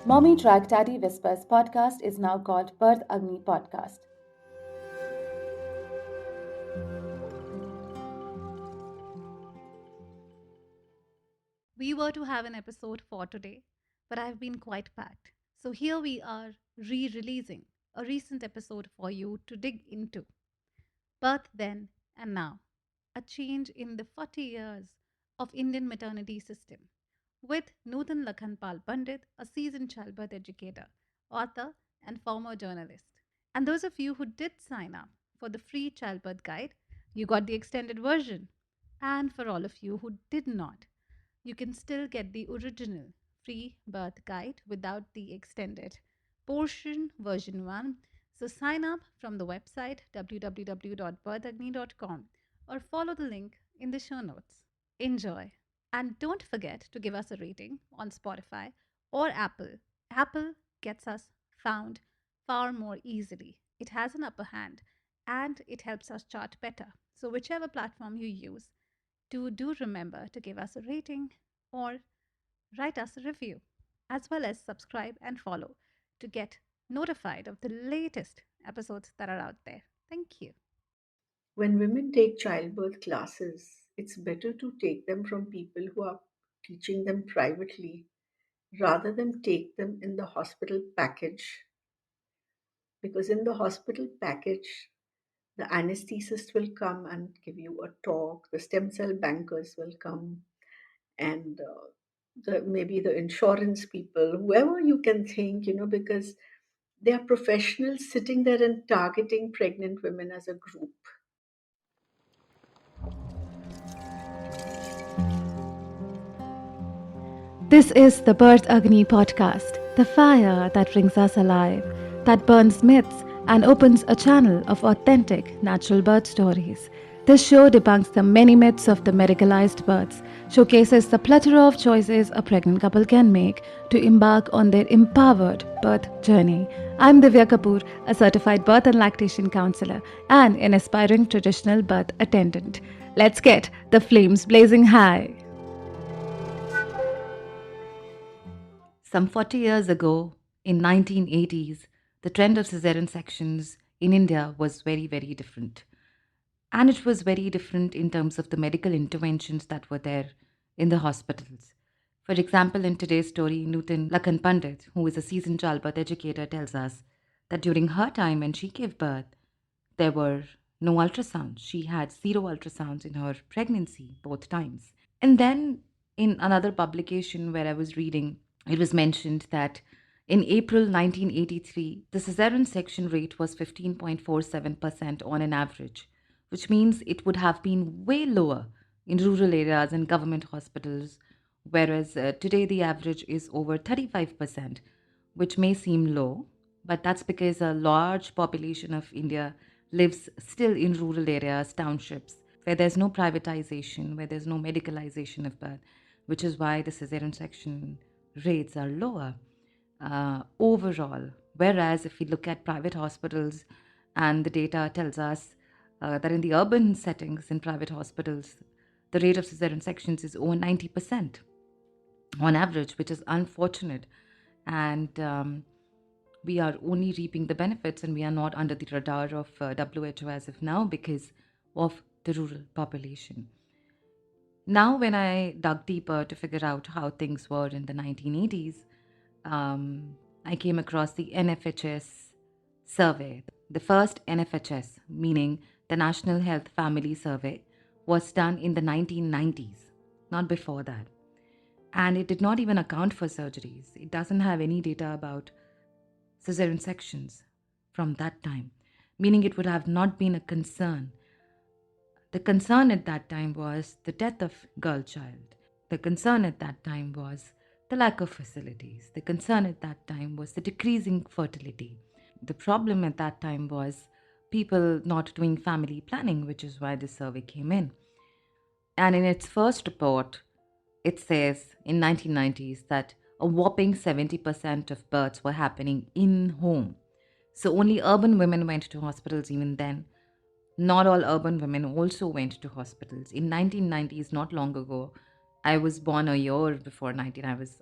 Mommy Track Daddy Whispers podcast is now called Birth Agni Podcast. We were to have an episode for today, but I've been quite packed. So here we are re releasing a recent episode for you to dig into. Birth then and now, a change in the 40 years of Indian maternity system, with Nutan L Pandit, a seasoned childbirth educator, author, and former journalist. And those of you who did sign up for the free childbirth guide, you got the extended version. And for all of you who did not, you can still get the original free birth guide without the extended portion version 1. So sign up from the website www.birthagni.com or follow the link in the show notes. Enjoy. And don't forget to give us a rating on Spotify or Apple. Apple gets us found far more easily. It has an upper hand and it helps us chart better. So, whichever platform you use, do remember to give us a rating or write us a review, as well as subscribe and follow to get notified of the latest episodes that are out there. Thank you. When women take childbirth classes, it's better to take them from people who are teaching them privately rather than take them in the hospital package. Because in the hospital package, the anesthetist will come and give you a talk, the stem cell bankers will come, and maybe the insurance people, whoever you can think, because they are professionals sitting there and targeting pregnant women as a group. This is the Birth Agni podcast, the fire that brings us alive, that burns myths and opens a channel of authentic natural birth stories. This show debunks the many myths of the medicalized births, showcases the plethora of choices a pregnant couple can make to embark on their empowered birth journey. I'm Divya Kapoor, a certified birth and lactation counselor and an aspiring traditional birth attendant. Let's get the flames blazing high. Some 40 years ago, in 1980s, the trend of cesarean sections in India was very, very different. And it was very different in terms of the medical interventions that were there in the hospitals. For example, in today's story, Nutan L Pandit, who is a seasoned childbirth educator, tells us that during her time when she gave birth, there were no ultrasounds. She had zero ultrasounds in her pregnancy, both times. And then in another publication where I was reading, it was mentioned that in April 1983, the cesarean section rate was 15.47% on an average, which means it would have been way lower in rural areas and government hospitals, whereas today the average is over 35%, which may seem low, but that's because a large population of India lives still in rural areas, townships, where there's no privatization, where there's no medicalization of birth, which is why the cesarean section rates are lower overall. Whereas if we look at private hospitals, and the data tells us that in the urban settings in private hospitals, the rate of cesarean sections is over 90% on average, which is unfortunate. And we are only reaping the benefits and we are not under the radar of WHO as of now because of the rural population. Now, when I dug deeper to figure out how things were in the 1980s, I came across the NFHS survey. The first NFHS, meaning the National Health Family Survey, was done in the 1990s, not before that. And it did not even account for surgeries. It doesn't have any data about cesarean sections from that time, meaning it would have not been a concern. The concern at that time was the death of girl child. The concern at that time was the lack of facilities. The concern at that time was the decreasing fertility. The problem at that time was people not doing family planning, which is why this survey came in. And in its first report, it says in 1990s that a whopping 70% of births were happening in home. So only urban women went to hospitals even then. Not all urban women also went to hospitals. In 1990s, not long ago, I was born a year before 19. I was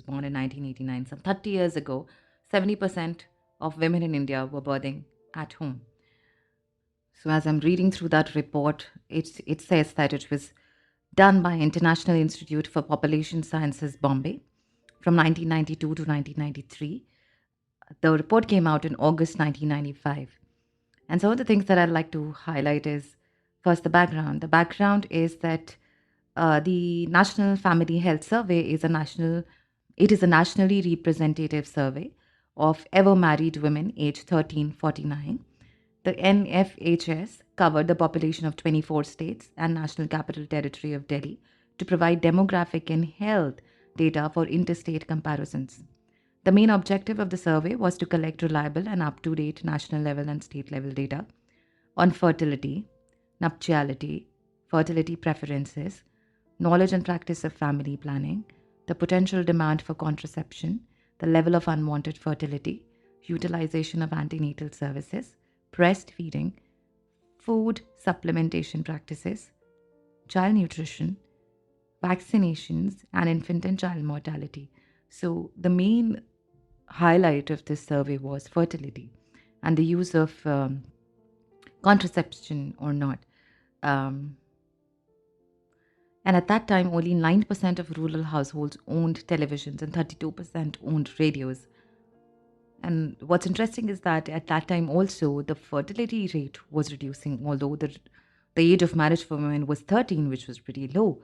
born in 1989. Some 30 years ago, 70% of women in India were birthing at home. So as I'm reading through that report, it says that it was done by International Institute for Population Sciences, Bombay, from 1992 to 1993. The report came out in August 1995. And some of the things that I'd like to highlight is first the background. The background is that the National Family Health Survey is a nationally representative survey of ever married women aged 13-49. The NFHS covered the population of 24 states and National Capital Territory of Delhi to provide demographic and health data for interstate comparisons. The main objective of the survey was to collect reliable and up to date national level and state level data on fertility, nuptiality, fertility preferences, knowledge and practice of family planning, the potential demand for contraception, the level of unwanted fertility, utilization of antenatal services, breastfeeding, food supplementation practices, child nutrition, vaccinations, and infant and child mortality. So, the main highlight of this survey was fertility and the use of contraception or not. Um, and at that time, only 9% of rural households owned televisions and 32% owned radios. And what's interesting is that at that time also the fertility rate was reducing, although the age of marriage for women was 13, which was pretty low.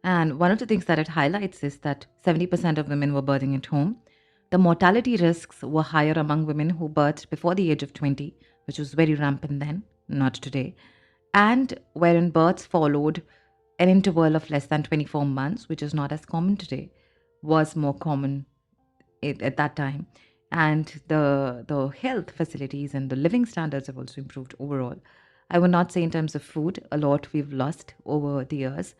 And one of the things that it highlights is that 70% of women were birthing at home. The mortality risks were higher among women who birthed before the age of 20, which was very rampant then, not today, and wherein births followed an interval of less than 24 months, which is not as common today, was more common at that time. And the health facilities and the living standards have also improved overall. I would not say in terms of food, a lot we've lost over the years,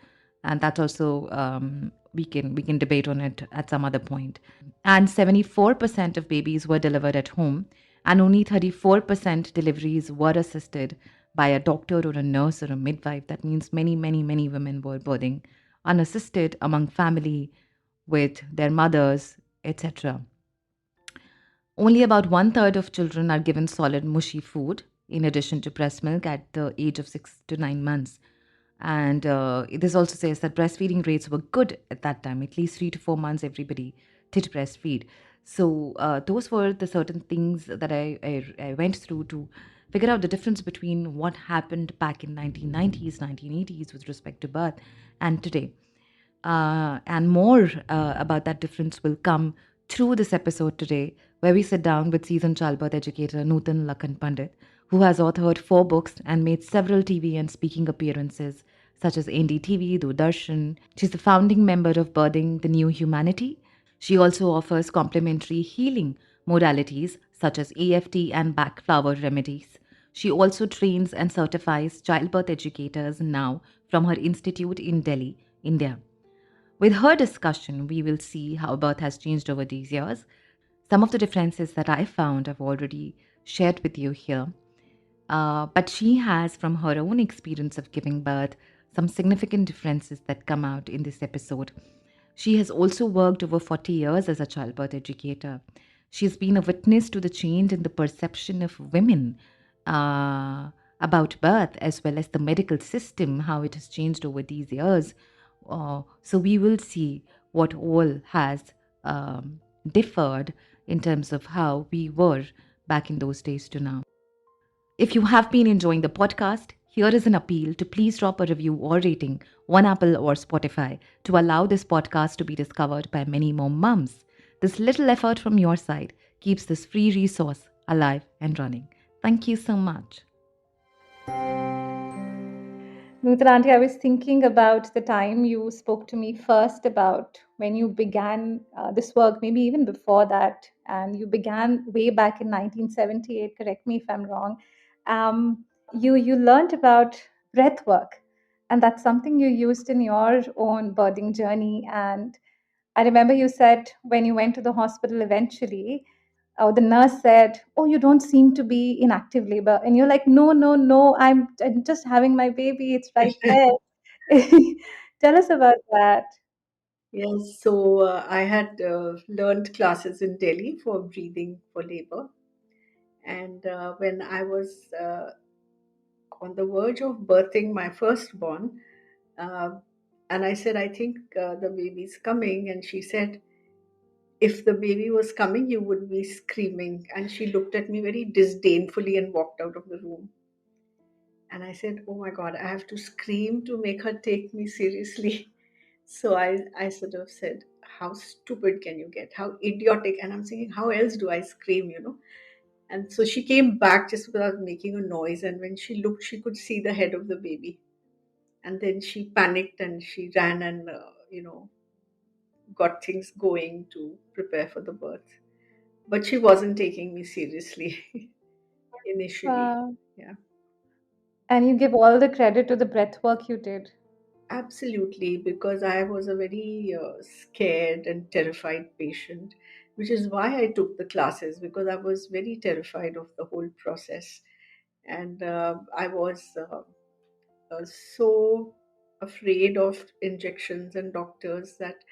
and that's also we can debate on it at some other point. And 74% of babies were delivered at home, and only 34% deliveries were assisted by a doctor or a nurse or a midwife. That means many, many, many women were birthing unassisted among family with their mothers, etc. Only about one third of children are given solid, mushy food in addition to breast milk at the age of 6 to 9 months. And this also says that breastfeeding rates were good at that time. At least 3 to 4 months, everybody did breastfeed. So those were the certain things that I went through to figure out the difference between what happened back in 1990s, 1980s with respect to birth and today. And more about that difference will come through this episode today, where we sit down with seasoned childbirth educator Nutan L Pandit, who has authored 4 books and made several TV and speaking appearances, such as NDTV, Doordarshan. She's the founding member of Birthing the New Humanity. She also offers complementary healing modalities, such as AFT and back flower remedies. She also trains and certifies childbirth educators now from her institute in Delhi, India. With her discussion, we will see how birth has changed over these years. Some of the differences that I found I've already shared with you here. But she has, from her own experience of giving birth, some significant differences that come out in this episode. She has also worked over 40 years as a childbirth educator. She's been a witness to the change in the perception of women uh, about birth, as well as the medical system, how it has changed over these years. So we will see what all has differed in terms of how we were back in those days to now. If you have been enjoying the podcast, here is an appeal to please drop a review or rating on Apple or Spotify to allow this podcast to be discovered by many more mums. This little effort from your side keeps this free resource alive and running. Thank you so much. Nutan Aunty, I was thinking about the time you spoke to me first about when you began this work, maybe even before that, and you began way back in 1978. Correct me if I'm wrong. Um, you learned about breathwork, and that's something you used in your own birthing journey. And I remember you said when you went to the hospital eventually, the nurse said, "Oh, you don't seem to be in active labor," and you're like, "No, no, no, I'm just having my baby. It's right there." Tell us about that. Yes, so I had learned classes in Delhi for breathing for labor. And when I was on the verge of birthing my firstborn, uh, and I said, I think the baby's coming. And she said, if the baby was coming, you would be screaming. And she looked at me very disdainfully and walked out of the room. And I said, oh my God, I have to scream to make her take me seriously. So I sort of said, how stupid can you get? How idiotic. And I'm thinking, how else do I scream? And so she came back just without making a noise. And when she looked, she could see the head of the baby. And then she panicked and she ran and, got things going to prepare for the birth. But she wasn't taking me seriously initially. Wow. Yeah. And you give all the credit to the breath work you did. Absolutely, because I was a very scared and terrified patient, which is why I took the classes because I was very terrified of the whole process. And I was so afraid of injections and doctors that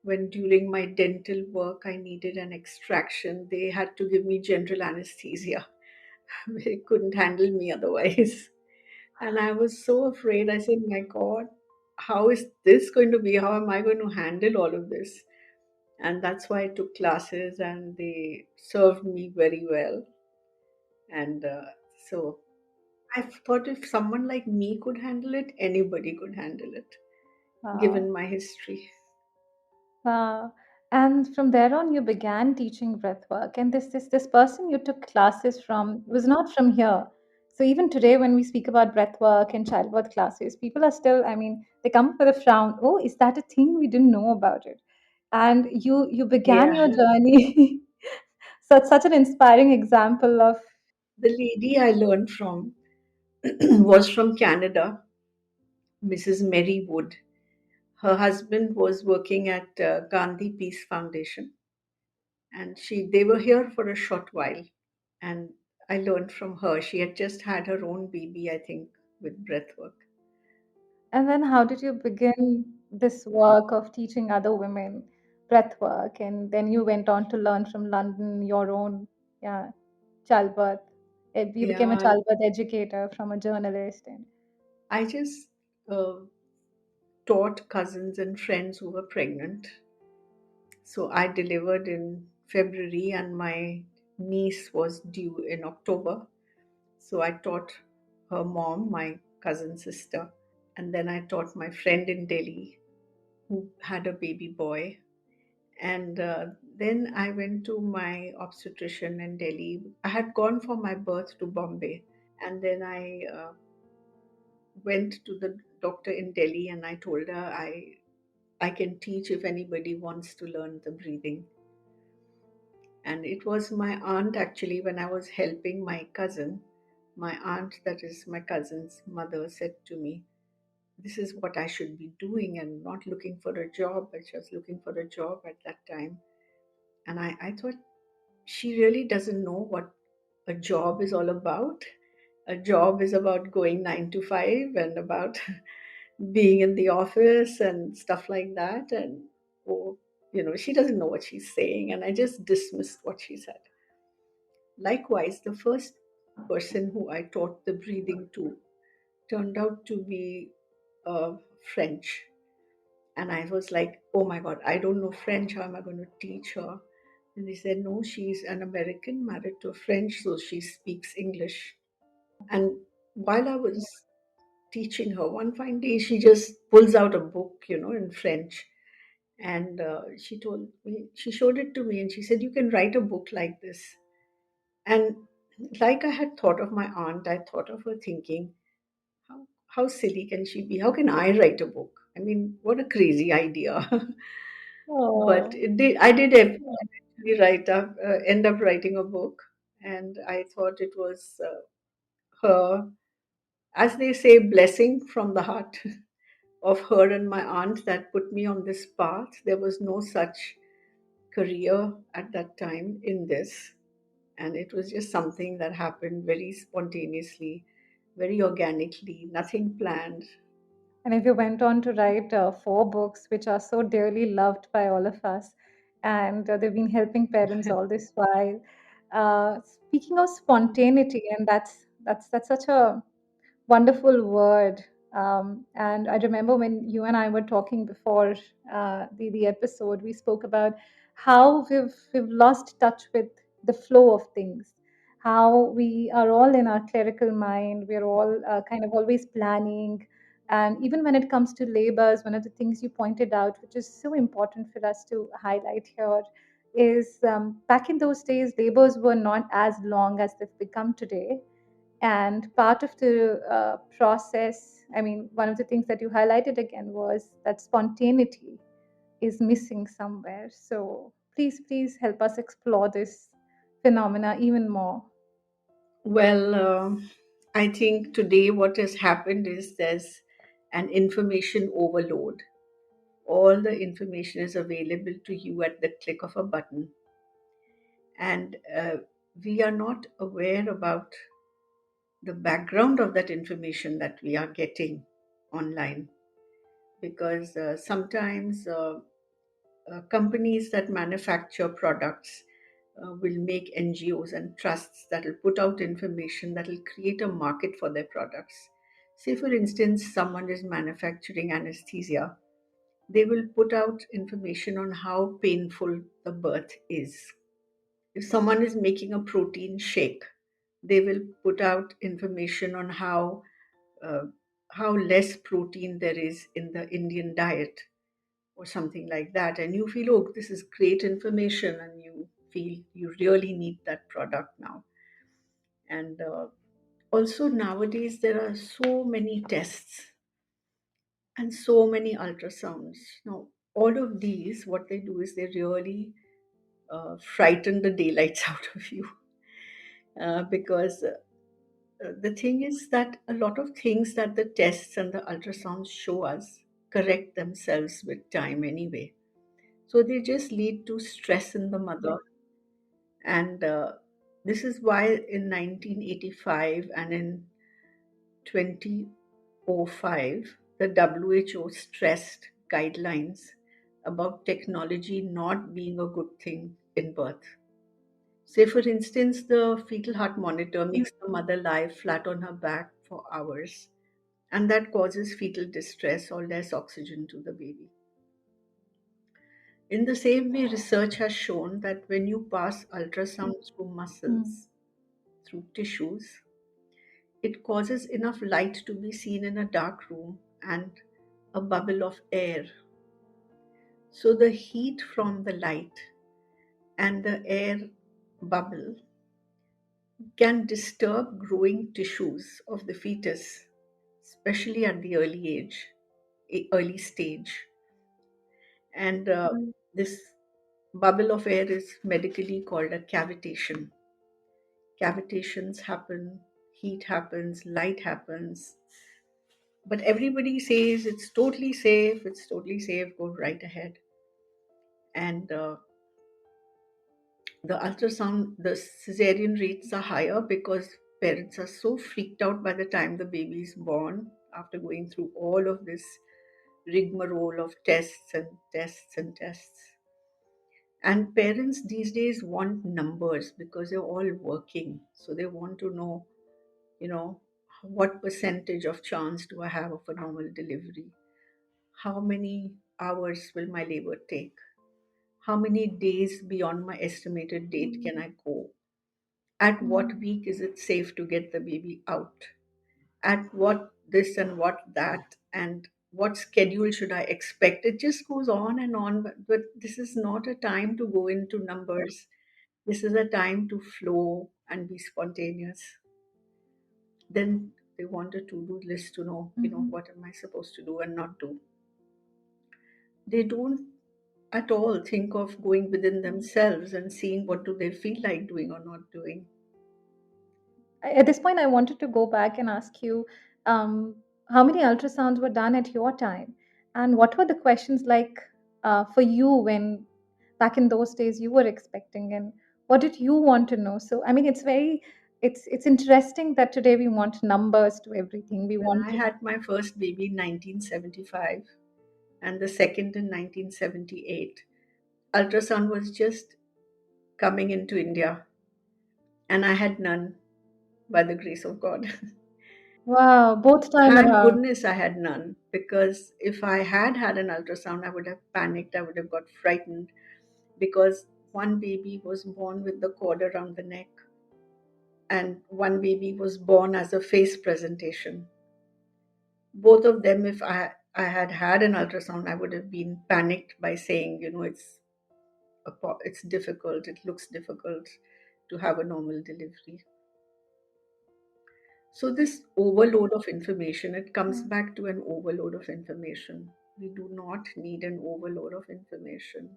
when during my dental work I needed an extraction, they had to give me general anesthesia. They couldn't handle me otherwise. And I was so afraid. I said, my God, how is this going to be? How am I going to handle all of this? And that's why I took classes and they served me very well. And so I thought if someone like me could handle it, anybody could handle it, given Wow. my history. Wow. And from there on, you began teaching breath work. And this person you took classes from was not from here. So even today, when we speak about breath work and childbirth classes, people are still, I mean, they come up with a frown. Oh, is that a thing? We didn't know about it. And you began Yeah. your journey. Such an inspiring example of The lady I learned from was from Canada, Mrs. Mary Wood. Her husband was working at Gandhi Peace Foundation, and they were here for a short while. And I learned from her. She had just had her own baby, I think, with breathwork. And then how did you begin this work of teaching other women breath work? And then you went on to learn from London your own, yeah, childbirth. You became a Yeah, childbirth educator from a journalist. And I just uh, taught cousins and friends who were pregnant. So I delivered in February, and my niece was due in October. So I taught her mom, my cousin sister, and then I taught my friend in Delhi who had a baby boy. And then I went to my obstetrician in Delhi. I had gone for my birth to Bombay, and then I went to the doctor in Delhi, and I told her I can teach if anybody wants to learn the breathing. And it was my aunt actually, when I was helping my cousin, my aunt, that is my cousin's mother, said to me, this is what I should be doing and not looking for a job. But she was looking for a job at that time. And I thought, she really doesn't know what a job is all about. A job is about going 9 to 5 and about being in the office and stuff like that. And, oh, she doesn't know what she's saying. And I just dismissed what she said. Likewise, the first person who I taught the breathing to turned out to be French. And I was like, oh my God, I don't know French. How am I going to teach her? And they said, no, she's an American married to a French, so she speaks English. And while I was teaching her, one fine day, she just pulls out a book, in French. And she showed it to me and she said, you can write a book like this. And like I had thought of my aunt, I thought of her thinking, how silly can she be? How can I write a book? I mean, what a crazy idea. But oh, I did eventually end up writing a book. And I thought it was her, as they say, blessing from the heart of her and my aunt that put me on this path. There was no such career at that time in this. And it was just something that happened very spontaneously, very organically, nothing planned. And if you went on to write four books, which are so dearly loved by all of us, and they've been helping parents all this while. Speaking of spontaneity, and that's such a wonderful word. And I remember when you and I were talking before the episode, we spoke about how we've lost touch with the flow of things. How we are all in our clerical mind. We're all kind of always planning. And even when it comes to labors, one of the things you pointed out, which is so important for us to highlight here, is back in those days, labors were not as long as they've become today, and part of the process, I mean, one of the things that you highlighted again was that spontaneity is missing somewhere. So please help us explore this phenomena even more. Well, I think today what has happened is there's an information overload. All the information is available to you at the click of a button, and we are not aware about the background of that information that we are getting online, because sometimes companies that manufacture products will make NGOs and trusts that will put out information that will create a market for their products. Say, for instance, someone is manufacturing anesthesia, they will put out information on how painful the birth is. If someone is making a protein shake, they will put out information on uh, how less protein there is in the Indian diet or something like that. And you feel, oh, this is great information, and you feel you really need that product now. And also, nowadays, there are so many tests and so many ultrasounds. Now, all of these, what they do is they really frighten the daylights out of you, because the thing is that a lot of things that the tests and the ultrasounds show us correct themselves with time anyway. So they just lead to stress in the mother. And this is why in 1985 and in 2005, the WHO stressed guidelines about technology not being a good thing in birth. Say, for instance, the fetal heart monitor makes the mother lie flat on her back for hours, and that causes fetal distress or less oxygen to the baby. In the same way, research has shown that when you pass ultrasound through Mm. muscles, through tissues, it causes enough light to be seen in a dark room and a bubble of air. So the heat from the light and the air bubble can disturb growing tissues of the fetus, especially at the early stage. And this bubble of air is medically called a cavitation. Cavitations happen, heat happens, light happens, but everybody says it's totally safe, go right ahead. And the ultrasound, the cesarean rates are higher because parents are so freaked out by the time the baby is born after going through all of this rigmarole of tests and tests and tests. And parents these days want numbers because they're all working. So they want to know, you know, what percentage of chance do I have of a normal delivery? How many hours will my labor take? How many days beyond my estimated date can I go? At what Mm. week is it safe to get the baby out? At what this and what that, and what schedule should I expect? It just goes on and on, but this is not a time to go into numbers. This is a time to flow and be spontaneous. Then they want a to-do list to know, Mhm. what am I supposed to do and not do. They don't at all think of going within themselves and seeing what do they feel like doing or not doing. At this point, I wanted to go back and ask you, um, how many ultrasounds were done at your time, and what were the questions like for you when back in those days you were expecting, and what did you want to know? So, I mean, it's very It's interesting that today we want numbers to everything. We Well, want I to, had my first baby in 1975 and the second in 1978. Ultrasound was just coming into India, and I had none by the grace of God. wow, both time Thank around. goodness I had none, because if I had had an ultrasound, I would have panicked, I would have got frightened, because one baby was born with the cord around the neck, and one baby was born as a face presentation. Both of them, if I had had an ultrasound, I would have been panicked by saying, it's difficult, it looks difficult to have a normal delivery. So this overload of information, it comes Mm. back to an overload of information. We do not need an overload of information.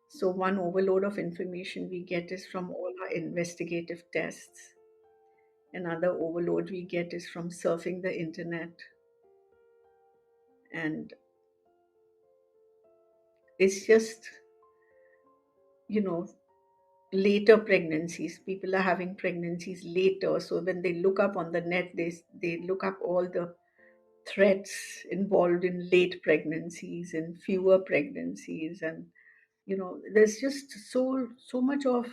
So one overload of information we get is from all our investigative tests. Another overload we get is from surfing the internet. And it's just, you know, later pregnancies. People are having pregnancies later. So when they look up on the net, they look up all the threats involved in late pregnancies and fewer pregnancies. And there's just so much of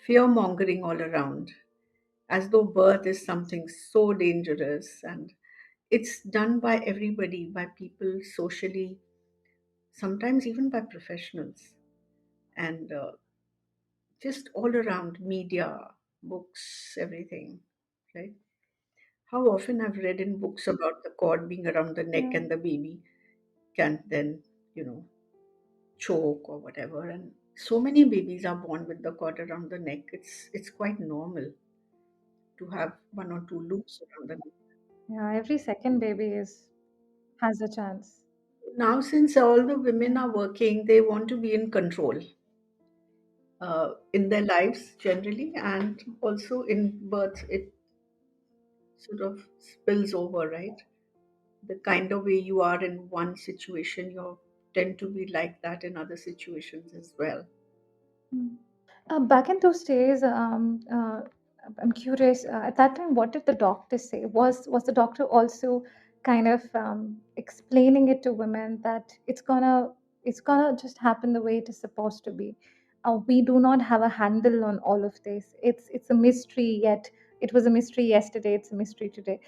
fear mongering all around, as though birth is something so dangerous. And it's done by everybody, by people socially, sometimes even by professionals, and just all around media, books, everything, right? How often I've read in books about the cord being around the neck Yeah. and the baby can then, you know, choke or whatever. And so many babies are born with the cord around the neck. It's quite normal to have one or two loops around the neck. Yeah, every second baby is has a chance. Now, since all the Yeah. women are working, they want to be in control in their lives generally, and also in birth. It sort of spills over, right? The kind of way you are in one situation, you tend to be like that in other situations as well. Mm. Back in those days, I'm curious. At that time, what did the doctor say? Was the doctor also kind of explaining it to women that it's gonna just happen the way it is supposed to be? We do not have a handle on all of this. It's a mystery yet. It was a mystery yesterday. It's a mystery today.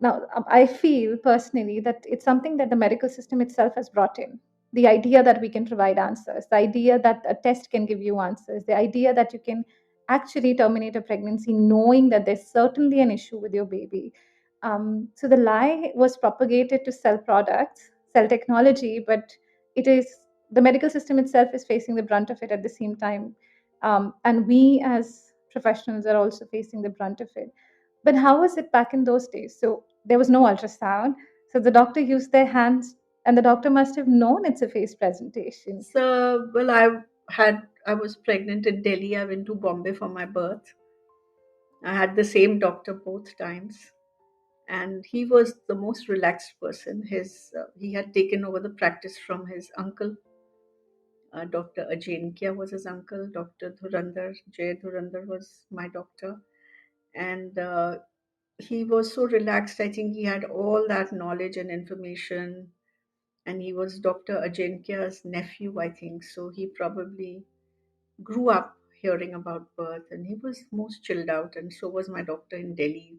Now, I feel personally that it's something that the medical system itself has brought in. The idea that we can provide answers, the idea that a test can give you answers, the idea that you can actually terminate a pregnancy knowing that there's certainly an issue with your baby. So the lie was propagated to sell products, sell technology, but it is the medical system itself is facing the brunt of it at the same time. And we as professionals are also facing the brunt of it. But how was it back in those days? So there was no ultrasound. So the doctor used their hands, and the doctor must have known it's a face presentation. So, well, I was pregnant in Delhi. I went to Bombay for my birth. I had the same doctor both times, and he was the most relaxed person. He had taken over the practice from his uncle. Dr. Ajankya was his uncle. Dr. Dhurandar, Jay Dhurandar was my doctor, and he was so relaxed. I think he had all that knowledge and information, and he was Dr. Ajankya's nephew, I think. So he probably grew up hearing about birth, and he was most chilled out, and so was my doctor in Delhi,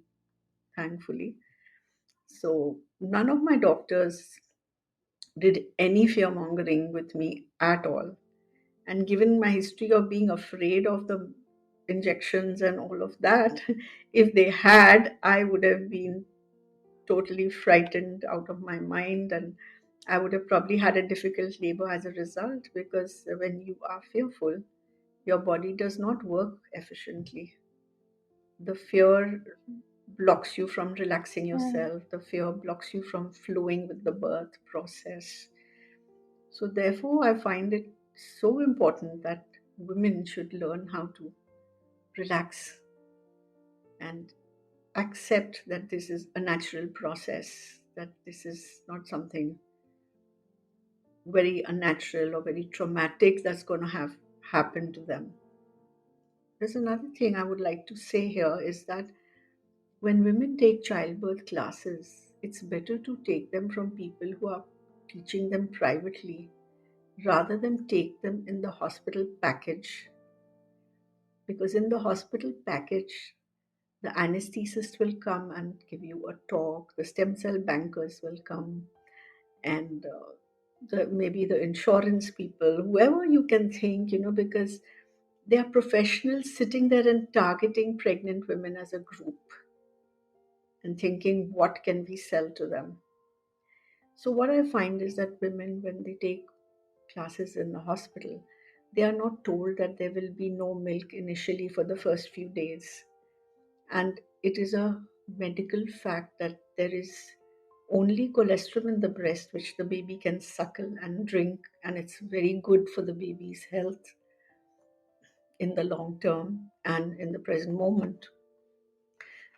thankfully. So none of my doctors did any fear mongering with me at all. And given my history of being afraid of the injections and all of that, if they had, I would have been totally frightened out of my mind, and I would have probably had a difficult labor as a result, because when you are fearful, your body does not work efficiently. The fear blocks you from relaxing Yeah. yourself, the fear blocks you from flowing with the birth process. So, therefore, I find it so important that women should learn how to relax and accept that this is a natural process, that this is not something very unnatural or very traumatic that's going to have happened to them. there's another thing I would like to say here is that when women take childbirth classes, it's better to take them from people who are teaching them privately rather than take them in the hospital package. Because in the hospital package, the anesthetist will come and give you a talk, the stem cell bankers will come, and maybe the insurance people, whoever you can think, because they are professionals sitting there and targeting pregnant women as a group and thinking, what can we sell to them? So, what I find is that women, when they take classes in the hospital, they are not told that there will be no milk initially for the first few days. And it is a medical fact that there is only colostrum in the breast which the baby can suckle and drink, and it's very good for the baby's health in the long term and in the present moment.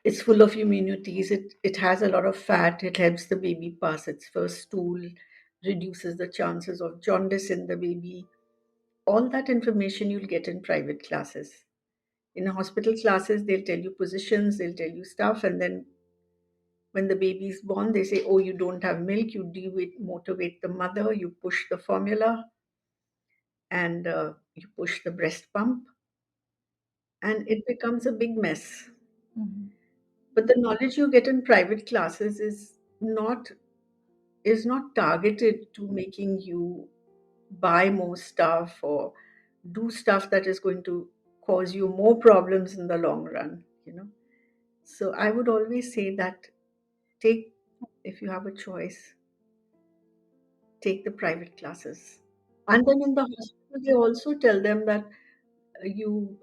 It's full of immunities. It has a lot of fat. It helps the baby pass its first stool, reduces the chances of jaundice in the baby. All that information you'll get in private classes. In hospital classes, they'll tell you positions, they'll tell you stuff, and then when the baby is born, they say, "Oh, you don't have milk." You motivate the mother. You push the formula, and you push the breast pump, and it becomes a big mess. Mhm. But the knowledge you get in private classes is not targeted to making you buy more stuff or do stuff that is going to cause you more problems in the long run. So I would always say that take, if you have a choice, take the private classes. And then in the hospital, they also tell them that you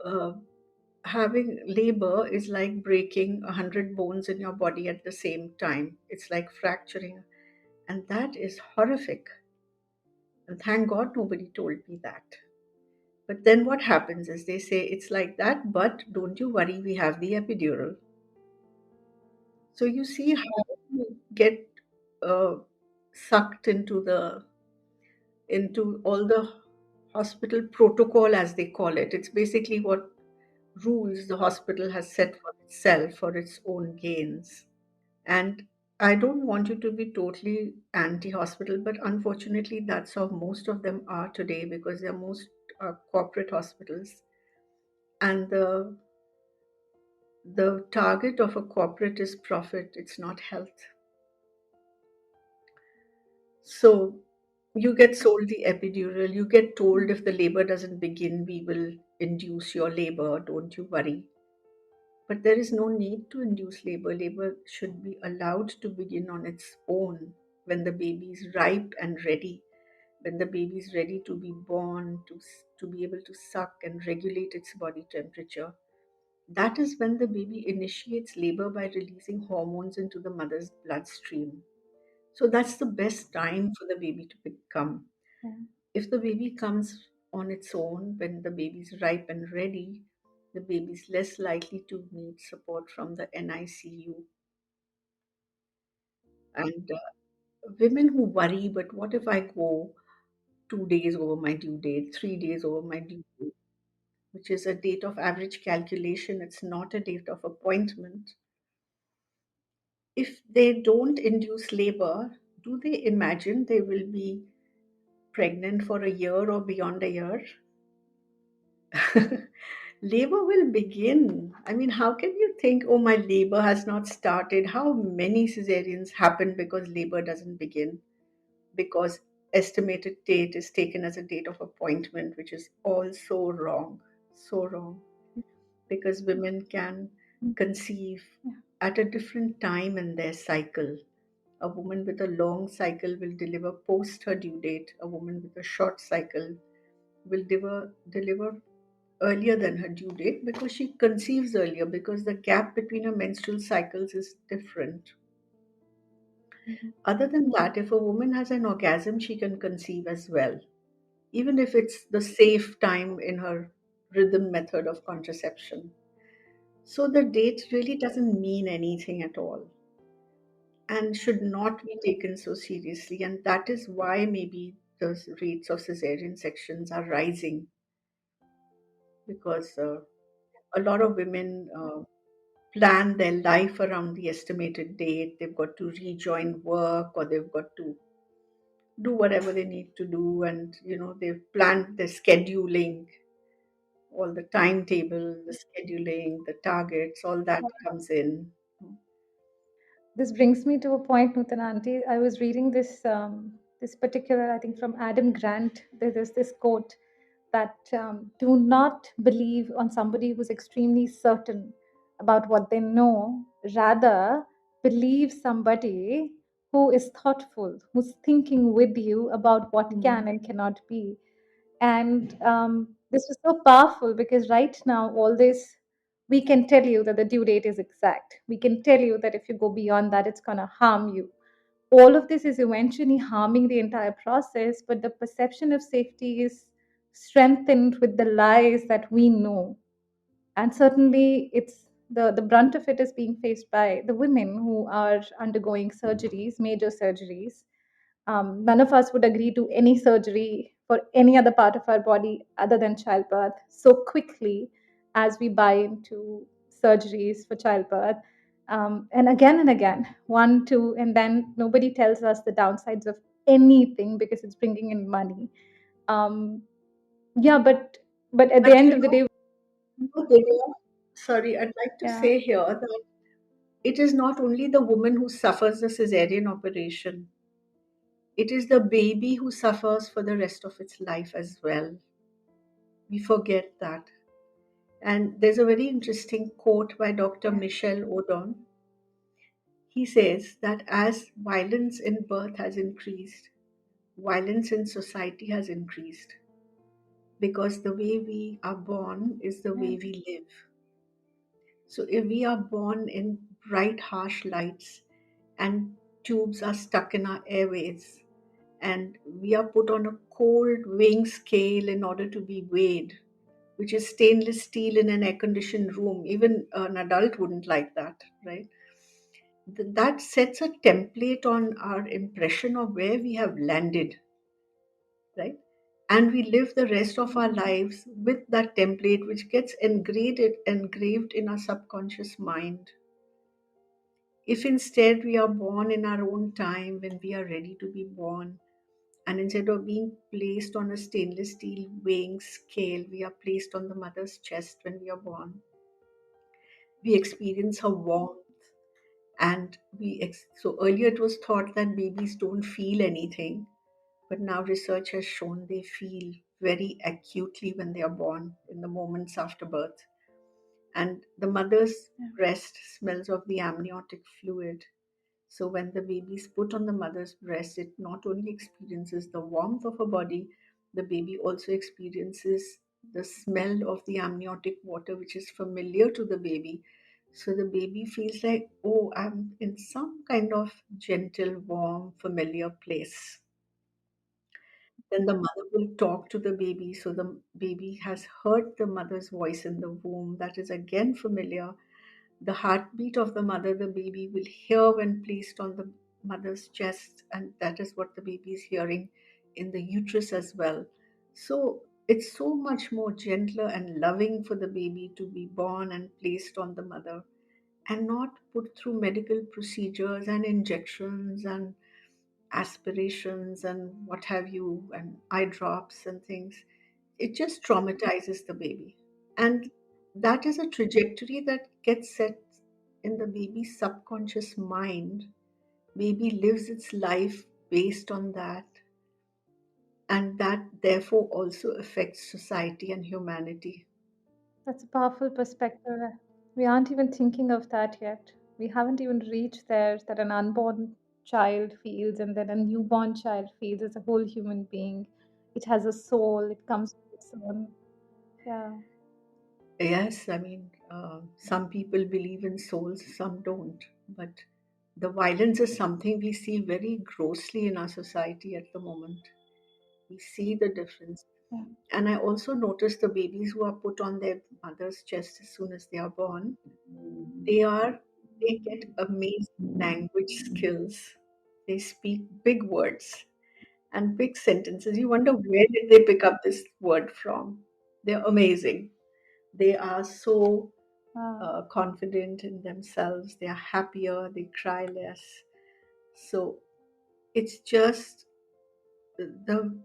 having labor is like breaking 100 bones in your body at the same time. It's like fracturing, and that is horrific. And thank God nobody told me that. But then what happens is they say it's like that, but don't you worry, we have the epidural. So you see how you get uh, sucked into all the hospital protocol, as they call it. It's basically what rules the hospital has set for itself for its own gains. And I don't want you to be totally anti hospital, but unfortunately, that's how most of them are today because they're most corporate hospitals. And the target of a corporate is profit, it's not health. So you get sold the epidural, you get told if the labor doesn't begin, we will induce your labor, don't you worry. But there is no need to induce labor. Labor should be allowed to begin on its own when the baby is ripe and ready, when the baby is ready to be born, to be able to suck and regulate its body temperature. That is when the baby initiates labor by releasing hormones into the mother's bloodstream. So that's the best time for the baby to become. Yeah. If the baby comes on its own when the baby is ripe and ready, the baby is less likely to need support from the NICU. And women who worry, but what if I go 2 days over my due date, 3 days over my due date, which is a date of average calculation, it's not a date of appointment. If they don't induce labor, do they imagine they will be pregnant for a year or beyond a year? Labor will begin. I mean, how can you think, oh, my labor has not started? How many cesareans happen because labor doesn't begin? Because estimated date is taken as a date of appointment, which is also wrong. So wrong. Because women can Mm. conceive Yeah. at a different time in their cycle. A woman with a long cycle will deliver post her due date. A woman with a short cycle will deliver earlier than her due date because she conceives earlier because the gap between her menstrual cycles is different. Mhm. Other than that, if a woman has an orgasm, she can conceive as well, even if it's the safe time in her rhythm method of contraception. So the date really doesn't mean anything at all and should not be taken so seriously. And that is why maybe the rates of cesarean sections are rising because a lot of women plan their life around the estimated date. They've got to rejoin work, or they've got to do whatever they need to do, and they've planned the scheduling, all the timetable, the scheduling, the targets, all that comes in. This brings me to a point, Nutan Auntie. I was reading this particular, I think, from Adam Grant. There's this quote that do not believe on somebody who's extremely certain about what they know. Rather, believe somebody who is thoughtful, who's thinking with you about what Mhm. can and cannot be. And this was so powerful because right now, all this, we can tell you that the due date is exact. We can tell you that if you go beyond that, it's going to harm you. All of this is eventually harming the entire process, but the perception of safety is strengthened with the lies that we know. And certainly, it's the brunt of it is being faced by the women who are undergoing surgeries, major surgeries. None of us would agree to any surgery for any other part of our body other than childbirth so quickly as we buy into surgeries for childbirth. And again, one, two, and then nobody tells us the downsides of anything because it's bringing in money. Um, yeah, but at the But end of the day, Divya, sorry, I'd like to yeah, say here that it is not only the woman who suffers the cesarean operation, it is the baby who suffers for the rest of its life as well. We forget that. And there's a very interesting quote by Dr. yeah, Michel Odon. He says that as violence in birth has increased, violence in society has increased, because the way we are born is the yeah, way we live. So if we are born in bright, harsh lights, and tubes are stuck in our airways, and we are put on a cold weighing scale in order to be weighed, which is stainless steel in an air conditioned room. Even an adult wouldn't like that, right? That sets a template on our impression of where we have landed, right? And we live the rest of our lives with that template, which gets engraved in our subconscious mind. If instead we are born in our own time when we are ready to be born, and instead of being placed on a stainless steel weighing scale, we are placed on the mother's chest when we are born, we experience her warmth. And so earlier it was thought that babies don't feel anything, but now research has shown they feel very acutely when they are born, in the moments after birth. And the mother's yeah. breast smells of the amniotic fluid. So when the baby is put on the mother's breast, it not only experiences the warmth of her body, the baby also experiences the smell of the amniotic water, which is familiar to the baby. So the baby feels like, oh, I'm in some kind of gentle, warm, familiar place. Then the mother will talk to the baby. So the baby has heard the mother's voice in the womb. That is again familiar. The heartbeat of the mother, the baby will hear when placed on the mother's chest, and that is what the baby is hearing in the uterus as well. So it's so much more gentler and loving for the baby to be born and placed on the mother, and not put through medical procedures and injections and aspirations and what have you, and eye drops and things. It just traumatizes the baby. And that is a trajectory that gets set in the baby's subconscious mind. Baby lives its life based on that, and that therefore also affects society and humanity. That's a powerful perspective. We aren't even thinking of that yet. We haven't even reached there that an unborn child feels and then a newborn child feels as a whole human being. It has a soul, it comes with its own. Yeah, Yes, I mean, some people believe in souls, some don't. But the violence is something we see very grossly in our society at the moment. We see the difference. yeah, And I also notice the babies who are put on their mother's chest as soon as they are born, they are they get amazing language skills. They speak big words and big sentences. You wonder, where did they pick up this word from? They're amazing. They are so Wow. confident in themselves, they are happier, they cry less. So it's just the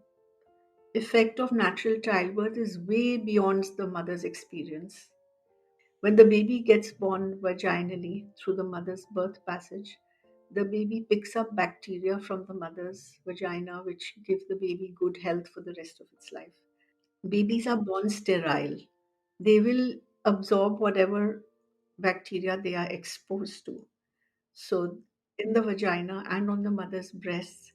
effect of natural childbirth is way beyond the mother's experience. When the baby gets born vaginally through the mother's birth passage, the baby picks up bacteria from the mother's vagina, which give the baby good health for the rest of its life. Babies are born sterile. They will absorb whatever bacteria they are exposed to. So, in the vagina and on the mother's breasts,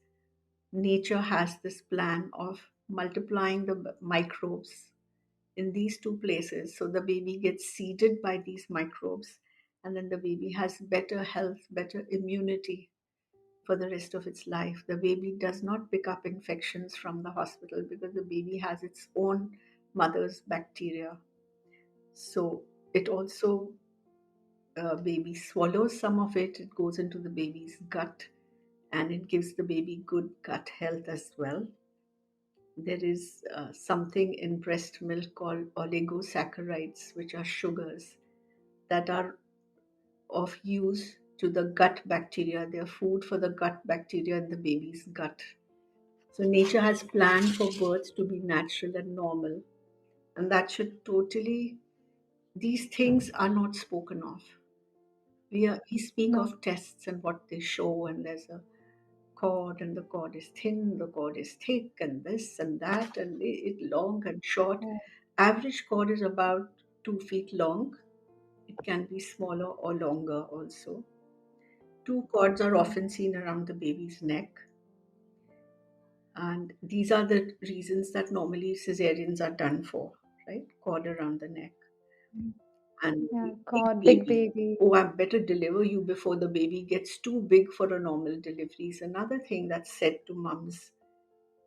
nature has this plan of multiplying the microbes in these two places. So, the baby gets seeded by these microbes, and then the baby has better health, better immunity for the rest of its life. The baby does not pick up infections from the hospital because the baby has its own mother's bacteria. So, it also baby swallows some of it, it goes into the baby's gut and it gives the baby good gut health as well. There is something in breast milk called oligosaccharides, which are sugars that are of use to the gut bacteria. They're food for the gut bacteria in the baby's gut. So, nature has planned for birth to be natural and normal, and that should totally, these things are not spoken of. We speak No. of tests and what they show, and there's a cord, and the cord is thin, the cord is thick, and this and that, and it long and short. Yeah. Average cord is about 2 feet long. It can be smaller or longer also. Two cords are Yeah. often seen around the baby's neck, and these are the reasons that normally cesareans are done for, right? Cord around the neck. Mm. And Yeah. big God, big baby. baby. Oh, I better deliver you before the baby gets too big for a normal delivery is another thing that's said to mums.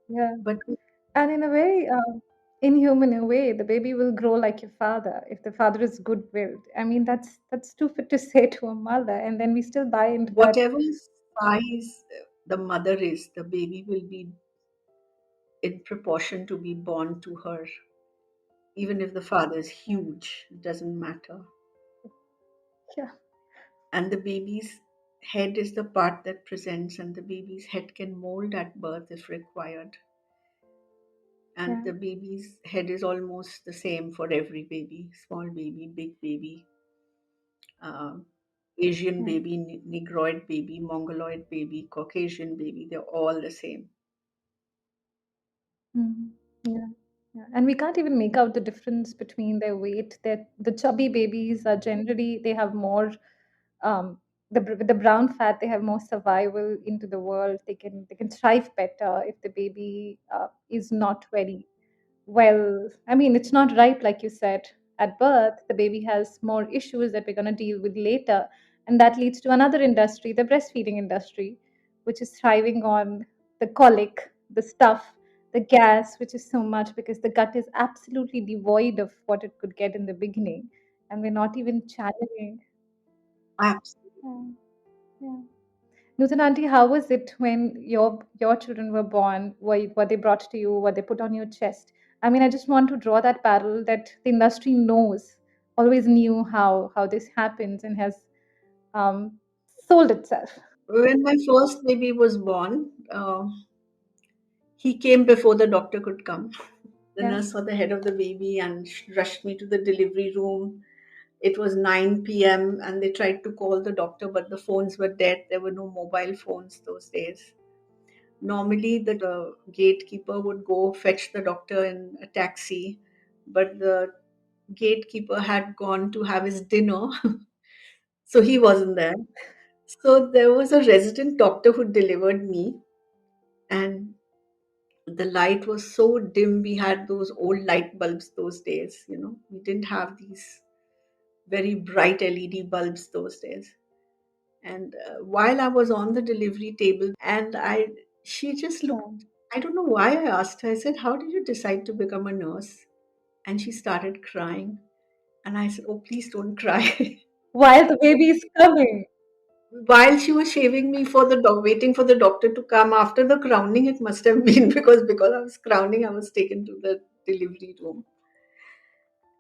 Yeah. But And in a very inhuman way, the baby will grow like your father if the father is good-willed. I mean, that's stupid to say to a mother, and then we still buy into that. whatever size the mother is, the baby will be in proportion to be born to her. Even if the father is Yeah. huge, it doesn't matter. Yeah. And the baby's head is the part that presents, and the baby's head can mold at birth if required. And Yeah. the baby's head is almost the same for every baby, small baby, big baby, um, Asian Yeah. baby, Negroid baby, Mongoloid baby, Caucasian baby, they're all the same. Mhm. Yeah, yeah, and we can't even make out the difference between their weight. That the chubby babies are generally they have more with the brown fat. They have more survival into the world. They can thrive better if the baby is not very well. I mean, it's not right, like you said. At birth, the baby has more issues that we're going to deal with later. And that leads to another industry, the breastfeeding industry, which is thriving on the colic, the stuff, the gas, which is so much because the gut is absolutely devoid of what it could get in the beginning. And we're not even challenging. Absolutely. Yeah, yeah. Nutan auntie, how was it when your children were born? Were they brought to you? Were they put on your chest? I mean, I just want to draw that parallel that the industry knows, always knew how this happens and has um, sold itself. When my first baby was born, he came before the doctor could come. The Yeah, nurse saw the head of the baby and rushed me to the delivery room. It was 9 p.m. and they tried to call the doctor, but the phones were dead. There were no mobile phones those days. Normally, the gatekeeper would go fetch the doctor in a taxi, but the gatekeeper had gone to have his dinner, so he wasn't there. So there was a resident doctor who delivered me, and the light was so dim. We had those old light bulbs those days, we didn't have these very bright LED bulbs those days. And while I was on the delivery table, and she just looked. yeah. I don't know why I asked her. I said, "How did you decide to become a nurse?" And she started crying. And I said, "Oh, please don't cry." While the baby is coming. While she was shaving me for the dog, waiting for the doctor to come after the crowning, it must have been because I was crowning, I was taken to the delivery room.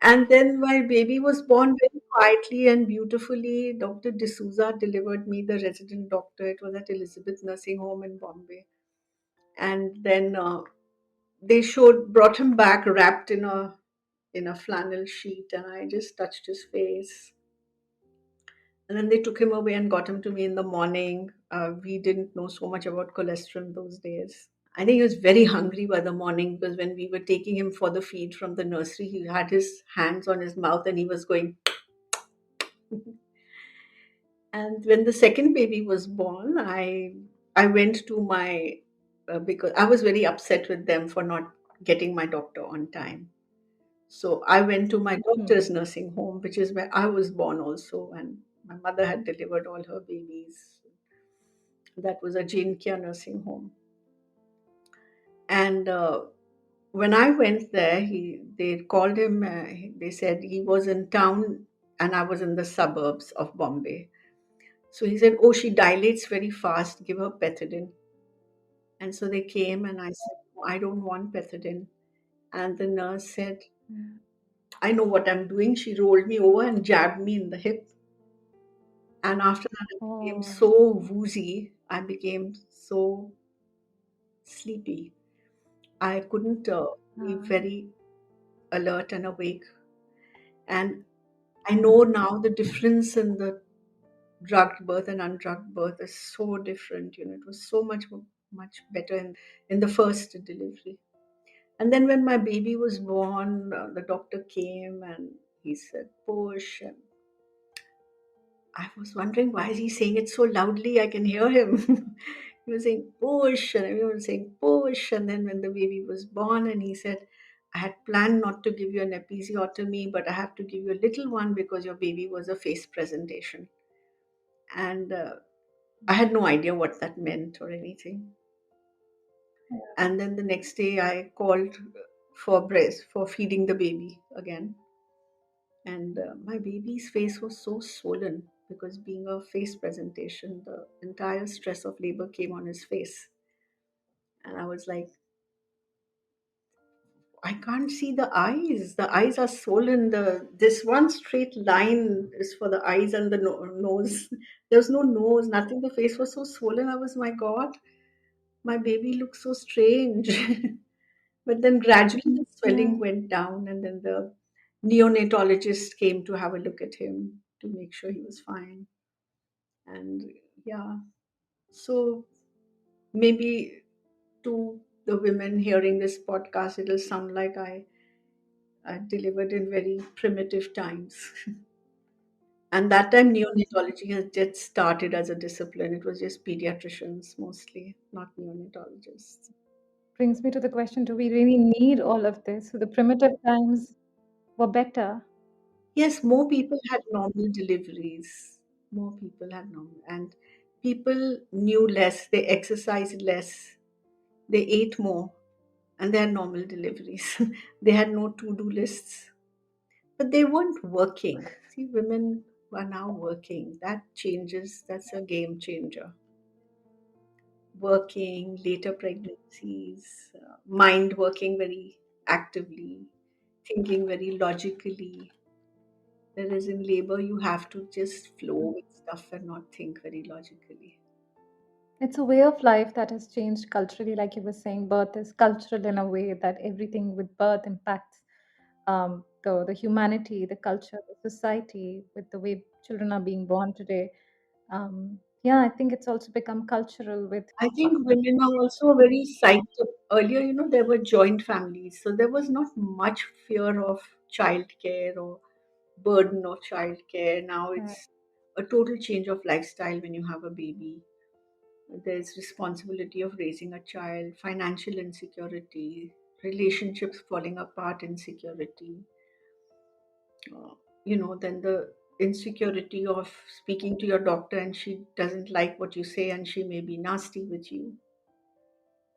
And then my baby was born very quietly and beautifully. Dr. D'Souza delivered me, the resident doctor. It was at Elizabeth Nursing Home in Bombay. And then they brought him back wrapped in a flannel sheet, and I just touched his face. And then they took him away and got him to me in the morning. We didn't know so much about cholesterol those days. I think he was very hungry by the morning because when we were taking him for the feed from the nursery, he had his hands on his mouth and he was going. And when the second baby was born, I went to my because I was very upset with them for not getting my doctor on time. So I went to my Hmm. doctor's nursing home, which is where I was born also, and my mother had delivered all her babies. That was a Jane Care nursing home. And when I went there, they called him. They said he was in town, and I was in the suburbs of Bombay. So he said, "Oh, she dilates very fast. Give her pethidine." And so they came, and I said, "No, I don't want pethidine." And the nurse said, Mm. "I know what I'm doing." She rolled me over and jabbed me in the hip. And after that, I became Oh, so woozy. I became so sleepy. I couldn't be uh, very alert and awake. And I know now the difference in the drugged birth and undrugged birth is so different. It was so much better in the first delivery. And then when my baby was born, the doctor came and he said, "Push." And I was wondering, why is he saying it so loudly? I can hear him. He was saying, "Push," and everyone was saying, "Push." And then when the baby was born, and he said, "I had planned not to give you an episiotomy, but I have to give you a little one because your baby was a face presentation." And I had no idea what that meant or anything. And then the next day, I called for feeding the baby again. And my baby's face was so swollen because being a face presentation, the entire stress of labor came on his face. And I was like, I can't see the eyes. The eyes are swollen. This one straight line is for the eyes and the nose. There was no nose, nothing. The face was so swollen. I was, my God, my baby looks so strange. But then gradually the swelling yeah. went down, and then the neonatologist came to have a look at him to make sure he was fine. And yeah, so maybe to the women hearing this podcast, it'll sound like I delivered in very primitive times. And that time, neonatology has just started as a discipline. It was just pediatricians mostly, not neonatologists. Brings me to the question, do we really need all of this? So the primitive times were better. Yes, more people had normal deliveries. More people had normal, and people knew less. They exercised less. They ate more, and they had normal deliveries. They had no to-do lists, but they weren't working. See, women who are now working. That changes. That's a game changer. Working, later pregnancies, mind working very actively, thinking very logically. Whereas in labor, you have to just flow with stuff and not think very logically. It's a way of life that has changed culturally, like you were saying. Birth is cultural in a way that everything with birth impacts the humanity, the culture, the society, with the way children are being born today. Yeah, I think it's also become cultural with. I think women are also very psyched up. Earlier, there were joint families, so there was not much fear of childcare or burden of childcare. Now uh, it's a total change of lifestyle when you have a baby. There's responsibility of raising a child, financial insecurity, relationships falling apart, insecurity. Then the insecurity of speaking to your doctor and she doesn't like what you say and she may be nasty with you.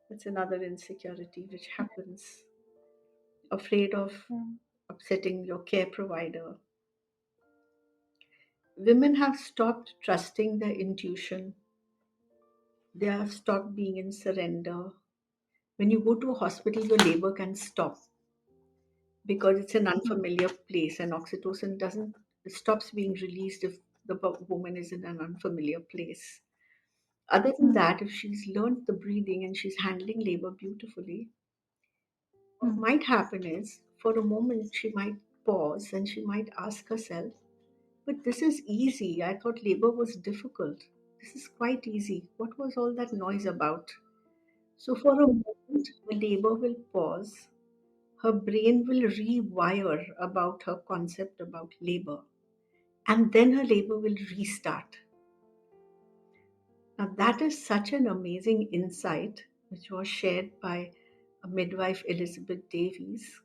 That's another insecurity which happens. Afraid of yeah. upsetting your care provider. Women have stopped trusting their intuition. They have stopped being in surrender. When you go to a hospital, your labor can stop. because it's an Hmm. unfamiliar place, and oxytocin doesn't stops being released if the woman is in an unfamiliar place. Other than Hmm. that, if she's learned the breathing and she's handling labor beautifully, what Hmm. might happen is for a moment she might pause and she might ask herself, but this is easy. I thought labor was difficult. This is quite easy. What was all that noise about? So, for a moment, the labor will pause. Her brain will rewire about her concept about labor, and then her labor will restart. Now, that is such an amazing insight, which was shared by a midwife, Elizabeth Davies,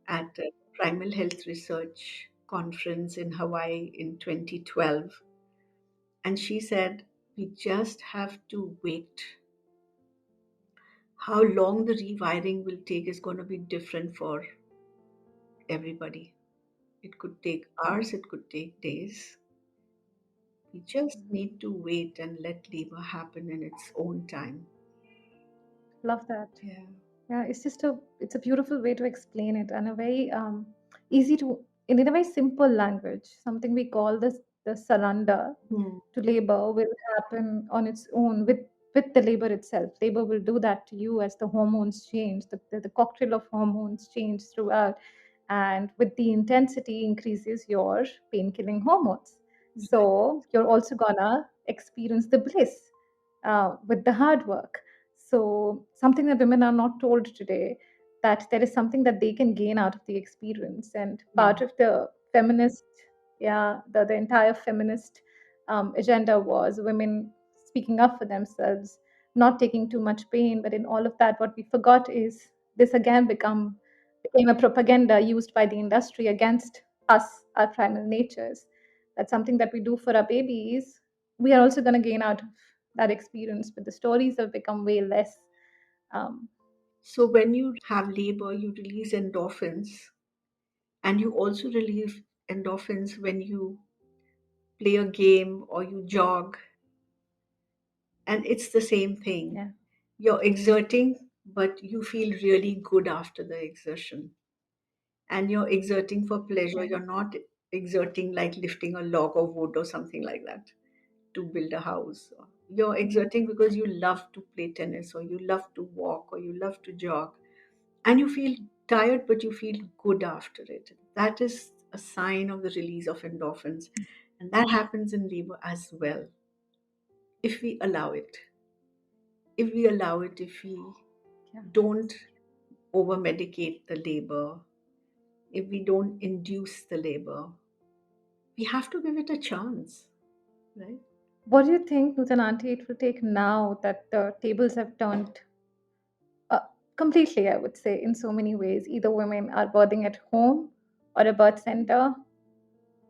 at a Primal Health Research conference in Hawaii in 2012. And she said, we just have to wait. How long the rewiring will take is going to be different for everybody. It could take hours, it could take days. We just need to wait and let labor happen in its own time. Love that. Yeah. Yeah, it's a beautiful way to explain it and a very easy to in a very simple language. Something we call the surrender Hmm. to labor will happen on its own with the labor itself. Labor will do that to you as the hormones change, the cocktail of hormones change throughout, and with the intensity increases your pain killing hormones. So you're also gonna experience the bliss with the hard work. So something that women are not told today, that there is something that they can gain out of the experience, and Yeah. part of the feminist, yeah, the entire feminist agenda was women speaking up for themselves, not taking too much pain. But in all of that, what we forgot is this again became a propaganda used by the industry against us, our primal natures. That's something that we do for our babies. We are also going to gain out of that experience, but the stories have become way less. Um, So when you have labor, you release endorphins, and you also release endorphins when you play a game or you jog, and it's the same thing. yeah, You're exerting, but you feel really good after the exertion. And you're exerting for pleasure. yeah, You're not exerting like lifting a log of wood or something like that to build a house. You're exerting because you love to play tennis or you love to walk or you love to jog. And you feel tired, but you feel good after it. That is a sign of the release of endorphins. And that happens in labor as well, if we allow it. If we allow it, if we yeah. don't over medicate the labor, if we don't induce the labor, we have to give it a chance, right? What do you think, Nutan Auntie, it will take now that the tables have turned uh, completely, I would say, in so many ways? Either women are birthing at home or a birth center.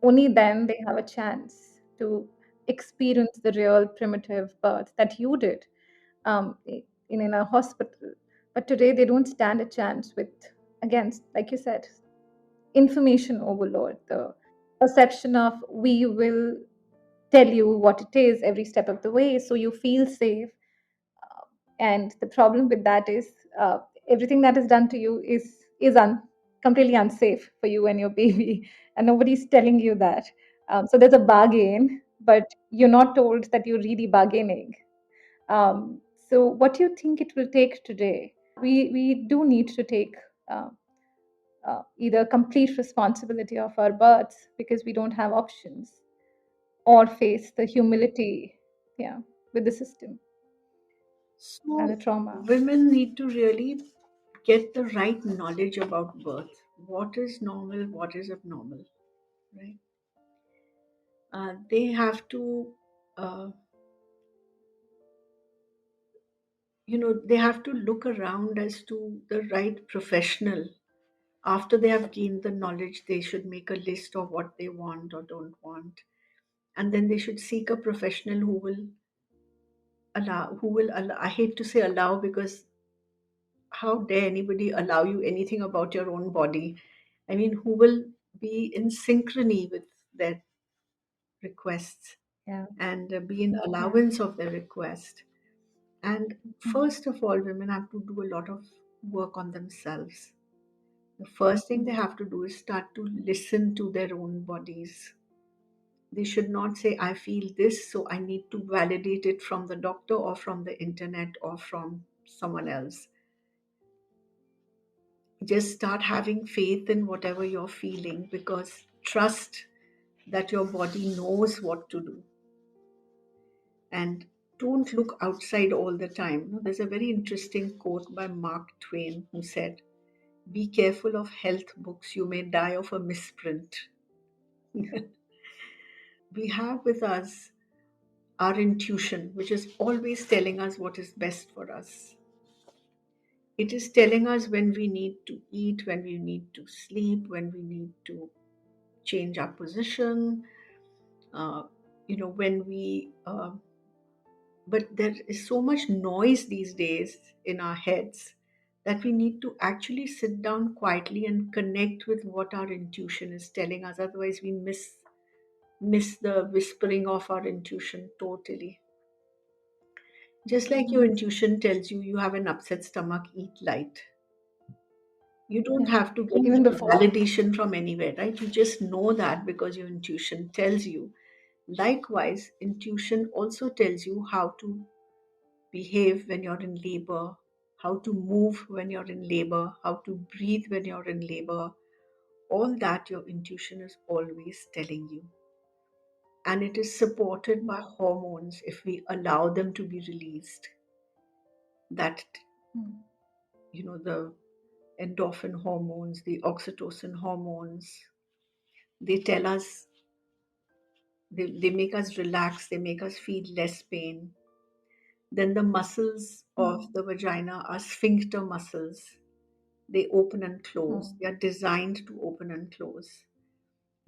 Only then they have a chance to experience the real primitive birth that you did in a hospital. But today they don't stand a chance with, again, like you said, information overload, the perception of we will tell you what it is every step of the way so you feel safe. And the problem with that is everything that is done to you is completely unsafe for you and your baby, and nobody's telling you that. So there's a bargain, but you're not told that you're really bargaining. So what do you think it will take today? We do need to take uh, either complete responsibility of our births because we don't have options, or face the humility, yeah, with the system and the So, trauma. women need to really get the right knowledge about birth. What is normal? What is abnormal? Right? They have to, uh, they have to look around as to the right professional. After they have gained the knowledge, they should make a list of what they want or don't want. And then they should seek a professional who will allow, I hate to say allow because how dare anybody allow you anything about your own body? I mean, who will be in synchrony with their requests Yeah, and be in yeah, allowance of their request. And mm, first of all, women have to do a lot of work on themselves. The first thing they have to do is start to listen to their own bodies. They should not say, I feel this, so I need to validate it from the doctor or from the internet or from someone else. Just start having faith in whatever you're feeling, because trust that your body knows what to do. And don't look outside all the time. No, there's a very interesting quote by Mark Twain who said, be careful of health books, you may die of a misprint. We have with us our intuition, which is always telling us what is best for us. It is telling us when we need to eat, when we need to sleep, when we need to change our position, uh, when but there is so much noise these days in our heads that we need to actually sit down quietly and connect with what our intuition is telling us. Otherwise, we miss the whispering of our intuition totally. Just like your intuition tells you you have an upset stomach, eat light. You don't Yeah. have to get Even before. validation from anywhere, right? You just know that because your intuition tells you. Likewise, intuition also tells you how to behave when you're in labor, how to move when you're in labor, how to breathe when you're in labor. All that your intuition is always telling you. And it is supported by hormones if we allow them to be released. That, Mm. the endorphin hormones, the oxytocin hormones, they tell us, they make us relax, they make us feel less pain. Then the muscles of Mm. the vagina are sphincter muscles. They open and close. Mm. They are designed to open and close.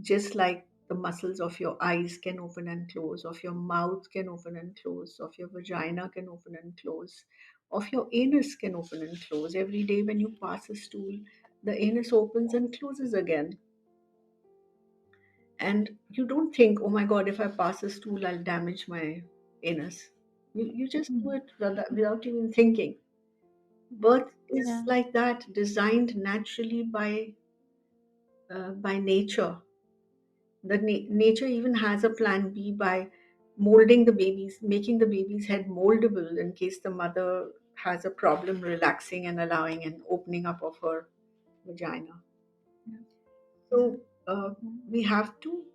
Just like the muscles of your eyes can open and close, of your mouth can open and close, of your vagina can open and close, of your anus can open and close. Every day when you pass a stool, the anus opens and closes again. And you don't think, oh my God, if I pass a stool, I'll damage my anus. You just do Mm. it without even thinking. Birth is Yeah. like that, designed naturally by nature. Nature even has a plan B by molding the babies, making the baby's head moldable in case the mother has a problem relaxing and allowing and opening up of her vagina. Yeah. Yeah. So Mm. we have to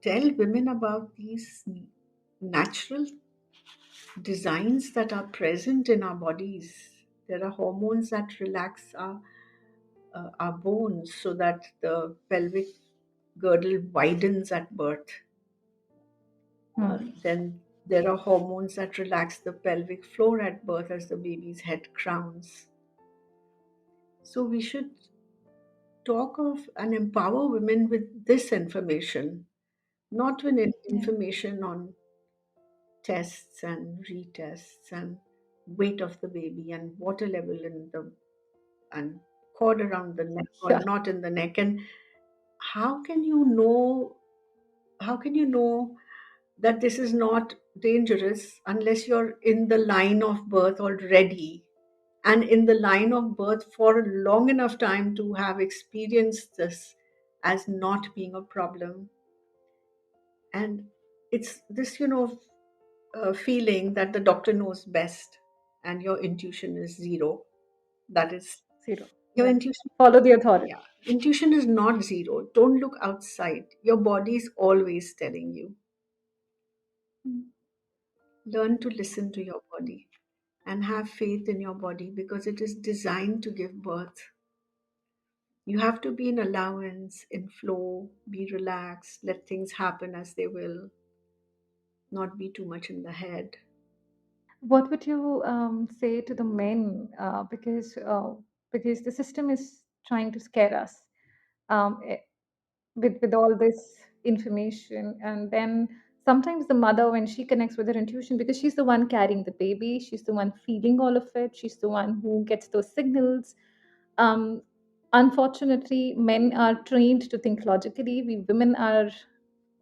tell women about these natural designs that are present in our bodies. There are hormones that relax our bones so that the pelvic girdle widens at birth. Mm. Then there are hormones that relax the pelvic floor at birth as the baby's head crowns. So we should talk of and empower women with this information, not with Yeah. information on tests and retests and weight of the baby and water level in the and cord around the neck or Sure. not in the neck. And how can you know how can you know that this is not dangerous unless you're in the line of birth already and in the line of birth for a long enough time to have experienced this as not being a problem. And it's this, feeling that the doctor knows best and your intuition is zero. That is, Zero. your Right. intuition. Follow the authority. Yeah, intuition is not zero. Don't look outside. Your body is always telling you. Mm. Learn to listen to your body and have faith in your body because it is designed to give birth. You have to be in allowance, in flow, be relaxed, let things happen as they will, not be too much in the head. What would you say to the men? Because the system is trying to scare us with all this information, and then sometimes the mother, when she connects with her intuition, because she's the one carrying the baby, she's the one feeling all of it, she's the one who gets those signals. Um, Unfortunately, men are trained to think logically. We women are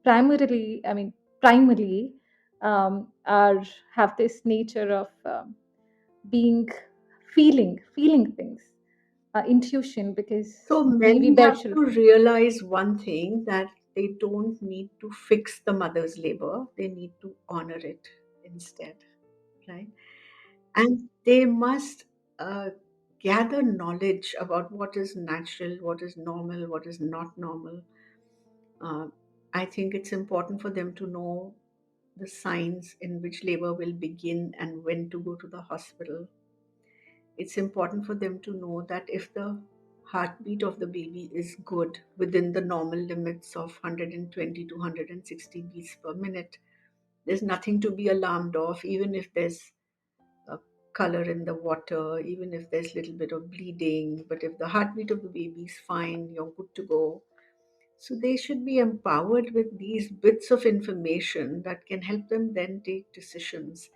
primarily, I mean, primarily are have this nature of being feeling things. intuition because So we men bear have to children. realize one thing, that they don't need to fix the mother's labor, they need to honor it instead, right? And they must uh, gather knowledge about what is natural, what is normal, what is not normal. Uh, I think it's important for them to know the signs in which labor will begin and when to go to the hospital. It's important for them to know that if the heartbeat of the baby is good within the normal limits of 120 to 160 beats per minute, there's nothing to be alarmed of, even if there's a color in the water, even if there's a little bit of bleeding. But if the heartbeat of the baby is fine, you're good to go. So they should be empowered with these bits of information that can help them then take decisions,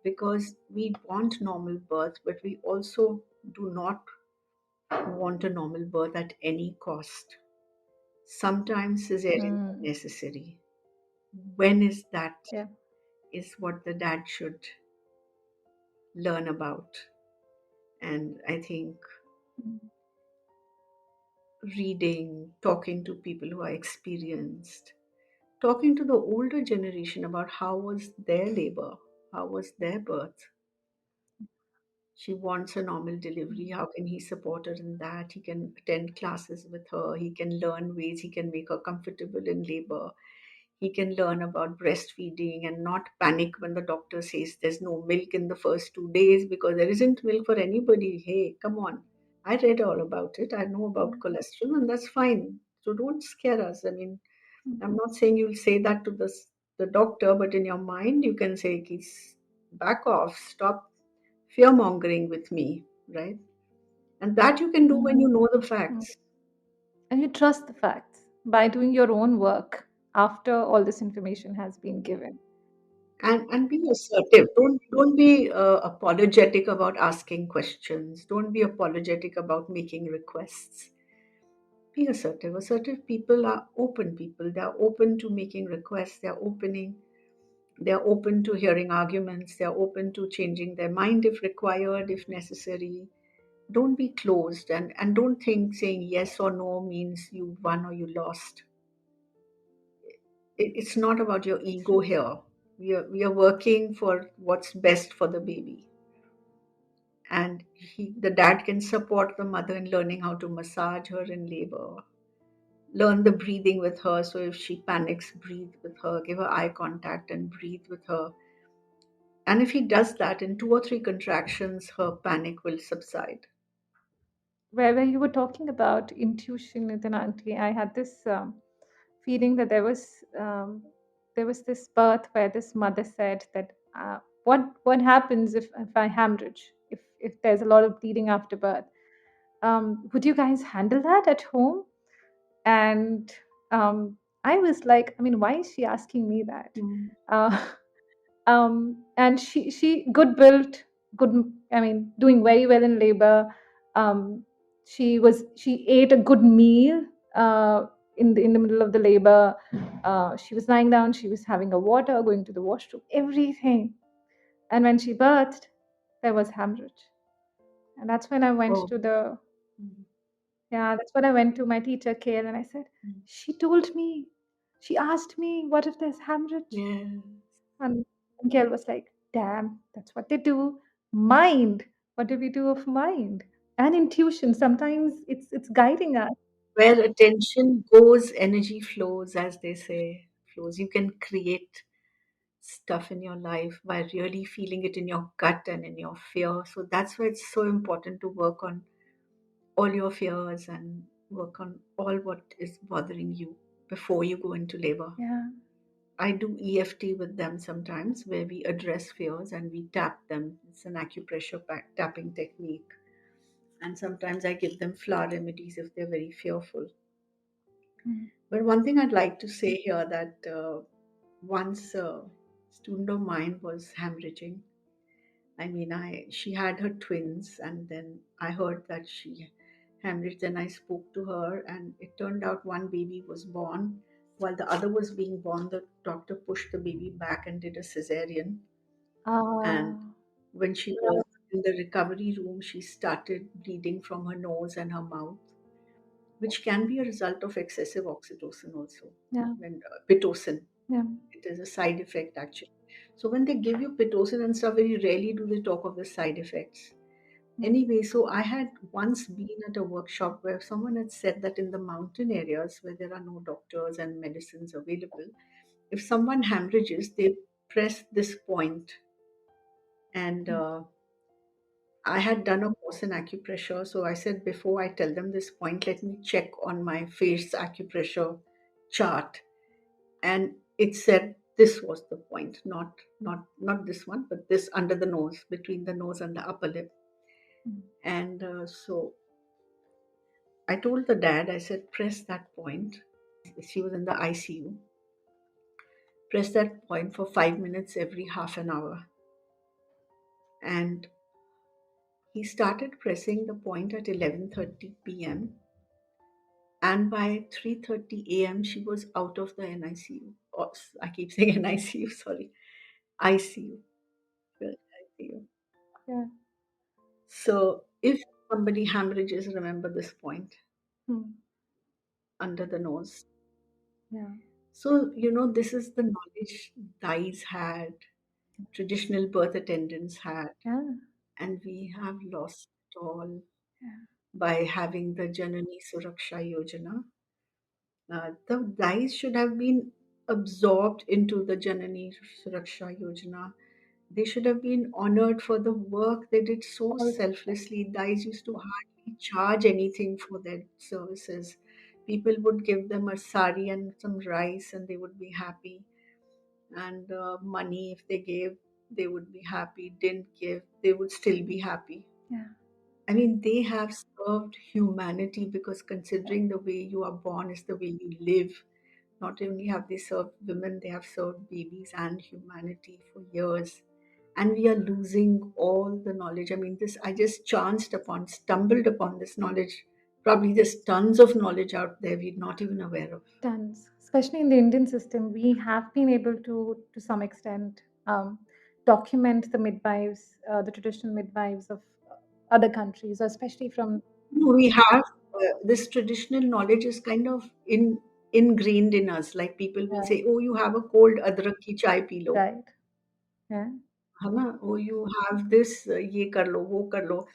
because we want normal birth, but we also do not want a normal birth at any cost. Sometimes cesarean are Mm, necessary. When is that? yeah. Is what the dad should learn about. And I think Mm. reading, talking to people who are experienced, talking to the older generation about how was their labor, how was their birth. She wants a normal delivery. How can he support her in that? He can attend classes with her. He can learn ways he can make her comfortable in labor. He can learn about breastfeeding and not panic when the doctor says there's no milk in the first 2 days, because there isn't milk for anybody. Hey, come on. I read all about it. I know about cholesterol, and that's fine. So don't scare us. I mean, Mm. I'm not saying you'll say that to the doctor, but in your mind, you can say, "Kiss, back off, stop fear mongering with me," right? And that you can do when Mm. you know the Mm. facts. And you trust the facts by doing your own work after all this information has been given. And be assertive. Don't be apologetic about asking questions. Don't be apologetic about making requests. Be assertive. Assertive people are open people. They are open to making requests. They are open to hearing arguments. They are open to changing their mind if required, if necessary. Don't be closed, and don't think saying yes or no means you won or you lost. It's not about your ego True. here. We are working for what's best for the baby. And the dad can support the mother in learning how to massage her in labor, learn the breathing with her. So if she panics, breathe with her, give her eye contact and breathe with her. And if he does that, in 2 or 3 contractions, her panic will subside. Where you were talking about intuition with an auntie, I had this feeling that there was this birth where this mother said that what happens if I hemorrhage, if there's a lot of bleeding after birth, would you guys handle that at home? And I was like, I mean, why is she asking me that? Mm. uh, and she good built, good, I mean, doing very well in labor. She ate a good meal in the middle of the labor. She was lying down, she was having a water, going to the washroom, everything. And when she birthed, there was hemorrhage. And that's when I went Oh. to the Mm. yeah, that's when I went to my teacher Kale and I said, Mm. she told me, she asked me, what if there's hemorrhage? Yeah. And Gail was like, damn, that's what they do. Mind. What do we do of mind? And intuition. Sometimes it's guiding us. Where attention goes, energy flows, as they say. Flows. You can create stuff in your life by really feeling it in your gut and in your fear. So that's why it's so important to work on all your fears and work on all what is bothering you before you go into labor. Yeah. I do EFT with them sometimes, where we address fears and we tap them. It's an acupressure tapping technique. And sometimes I give them flower remedies if they're very fearful. Mm. But one thing I'd like to say here, that once a student of mine was hemorrhaging. I mean, I she had her twins, and then I heard that she hemorrhaged. Then I spoke to her, and it turned out one baby was born. While the other was being born, the doctor pushed the baby back and did a cesarean. And Uh, when she was yeah. In the recovery room, she started bleeding from her nose and her mouth, which can be a result of excessive oxytocin also. Yeah. When pitocin, Yeah. it is a side effect actually. So when they give you pitocin and stuff, very rarely do they talk of the side effects. Yeah. Anyway, so I had once been at a workshop where someone had said that in the mountain areas where there are no doctors and medicines available, if someone hemorrhages, they press this point. And I had done a course in acupressure, so I said before I tell them this point, let me check on my face acupressure chart. And it said this was the point, not this one, but this under the nose, between the nose and the upper lip. Mm. And so I told the dad, I said, press that point. She was in the ICU. Press that point for 5 minutes every half an hour. And he started pressing the point at 11:30 p.m. And by 3:30 a.m., she was out of the NICU. Oh, I keep saying NICU, sorry. ICU. Well, ICU. Yeah. So if somebody hemorrhages, remember this point Mm. under the nose. Yeah. So, this is the knowledge Thais had, traditional birth attendants had, Yeah. and we have lost it all Yeah. by having the Janani Suraksha Yojana. The Thais should have been absorbed into the Janani Suraksha Yojana. They should have been honored for the work they did so All. selflessly. Thais used to hardly charge anything for their services. People would give them a sari and some rice, and they would be happy. And money, if they gave, they would be happy. Didn't give, they would still be happy. Yeah. I mean, they have served humanity because considering the way you are born is the way you live. Not only have they served women, they have served babies and humanity for years. And we are losing all the knowledge. I mean, I just stumbled upon this knowledge. Probably there's tons of knowledge out there we're not even aware of. Tons, especially in the Indian system, we have been able to some extent, document the midwives, the traditional midwives of other countries, especially from. No, we have this traditional knowledge is kind of ingrained in us. Like people will Right. say, "Oh, you have a cold, adrak ki chai pee lo." Right. Yeah. है ना? "Oh, you have this, ये कर लो, वो कर लो."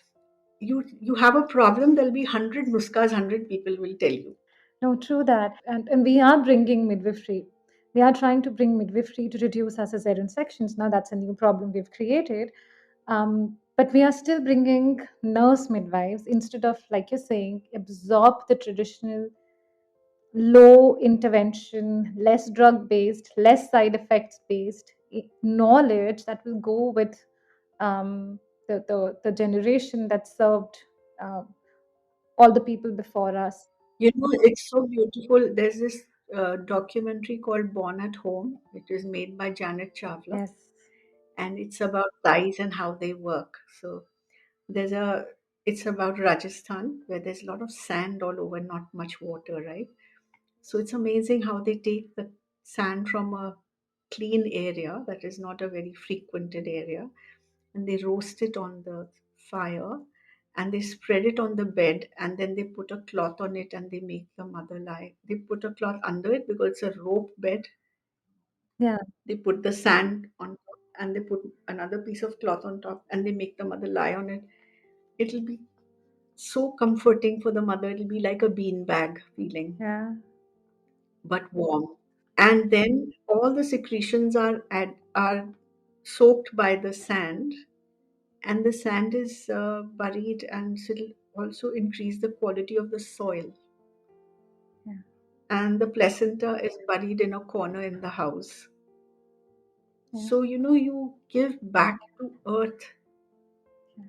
You have a problem, there'll be 100 nuskas, 100 people will tell you. No, true that. And we are bringing midwifery. We are trying to bring midwifery to reduce our cesarean sections. Now that's a new problem we've created. But we are still bringing nurse midwives instead of, like you're saying, absorb the traditional low intervention, less drug based, less side effects based knowledge that will go with the generation that served uh, all the people before us. It's so beautiful. There's this documentary called Born at Home. It is made by Janet Chawla, Yes. and it's about dyes and how they work. So there's a it's about Rajasthan where there's a lot of sand all over, not much water, right? So it's amazing how they take the sand from a clean area that is not a very frequented area, and they roast it on the fire, and they spread it on the bed, and then they put a cloth on it and they make the mother lie. They put a cloth under it because it's a rope bed. Yeah. They put the sand on top and they put another piece of cloth on top and they make the mother lie on it. It'll be so comforting for the mother. It'll be like a bean bag feeling, Yeah. but warm. And then all the secretions are soaked by the sand, and the sand is buried, and it'll also increase the quality of the soil. Yeah. And the placenta is buried in a corner in the house. Yeah. So you give back to earth Yeah.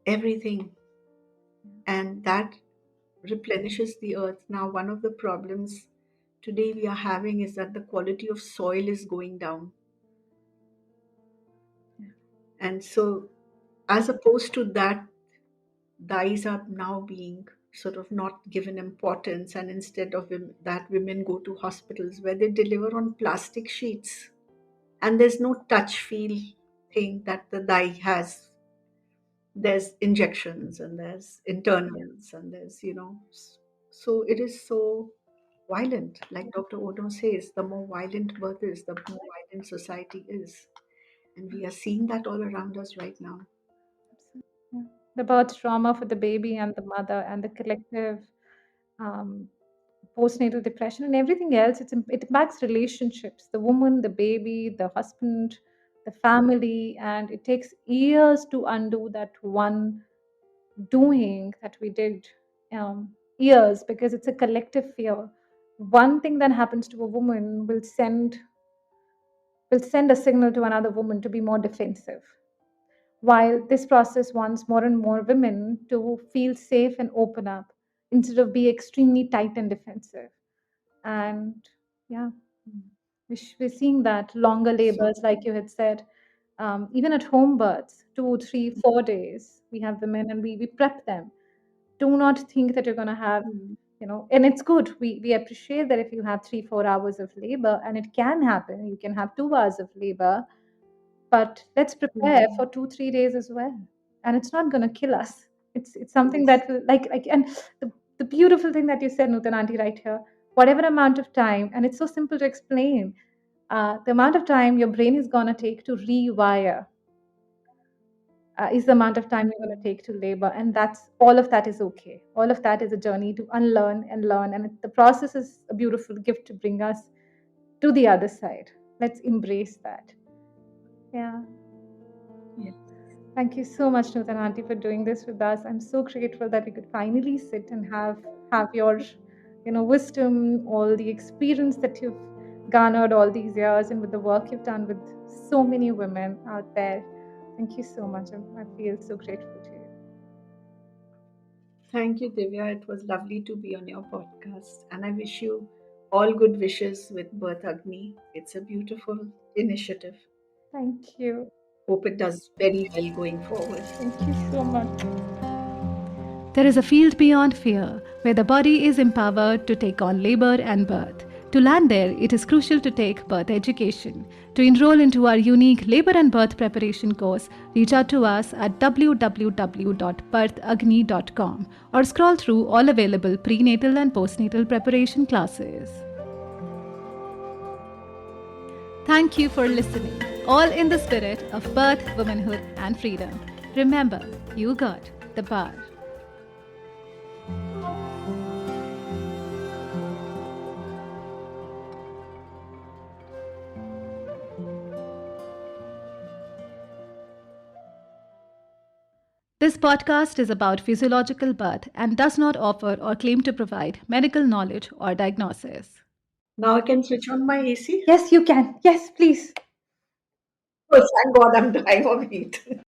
everything, and that replenishes the earth. Now, one of the problems today we are having is that the quality of soil is going down. Yeah. And so, as opposed to that, dyes are now being sort of not given importance, and instead of that, women go to hospitals where they deliver on plastic sheets, and there's no touch feel thing that the dye has. There's injections and there's internments and there's, so it is so violent. Like Dr. Odo says, the more violent birth is, the more violent society is. And we are seeing that all around us right now. Yeah. The birth trauma for the baby and the mother and the collective um, postnatal depression and everything else. It impacts relationships, the woman, the baby, the husband, the family, and it takes years to undo that one doing that we did. Years, because it's a collective fear. One thing that happens to a woman will send a signal to another woman to be more defensive, while this process wants more and more women to feel safe and open up instead of be extremely tight and defensive. And yeah, we're seeing that longer So labors, like you had said, even at home births, 2, 3, 4 days, we have women and we prep them. Do not think that you're going to have, mm, and it's good. We appreciate that if you have 3, 4 hours of labor, and it can happen, you can have 2 hours of labor, but let's prepare mm, for 2, 3 days as well. And it's not going to kill us. It's something yes, that will like and the beautiful thing that you said, Nutan auntie, right here, whatever amount of time, and it's so simple to explain, the amount of time your brain is going to take to rewire is the amount of time you're going to take to labor. And that's all of that is okay. All of that is a journey to unlearn and learn. And the process is a beautiful gift to bring us to the other side. Let's embrace that. Yeah. yes. Thank you so much, Nutan auntie, for doing this with us. I'm so grateful that we could finally sit and have your, wisdom, all the experience that you've garnered all these years, and with the work you've done with so many women out there. Thank you so much. I feel so grateful to you. Thank you, Divya. It was lovely to be on your podcast. And I wish you all good wishes with Birth Agni. It's a beautiful initiative. Thank you. Hope it does very well going forward. Thank you so much. There is a field beyond fear where the body is empowered to take on labor and birth. To land there, it is crucial to take birth education. To enroll into our unique labor and birth preparation course, reach out to us at www.birthagni.com or scroll through all available prenatal and postnatal preparation classes. Thank you for listening, all in the spirit of birth, womanhood, and freedom. Remember, you got the power. This podcast is about physiological birth and does not offer or claim to provide medical knowledge or diagnosis. Now I can switch on my AC. Yes, you can. Yes, please. Oh, thank God I'm dying of heat.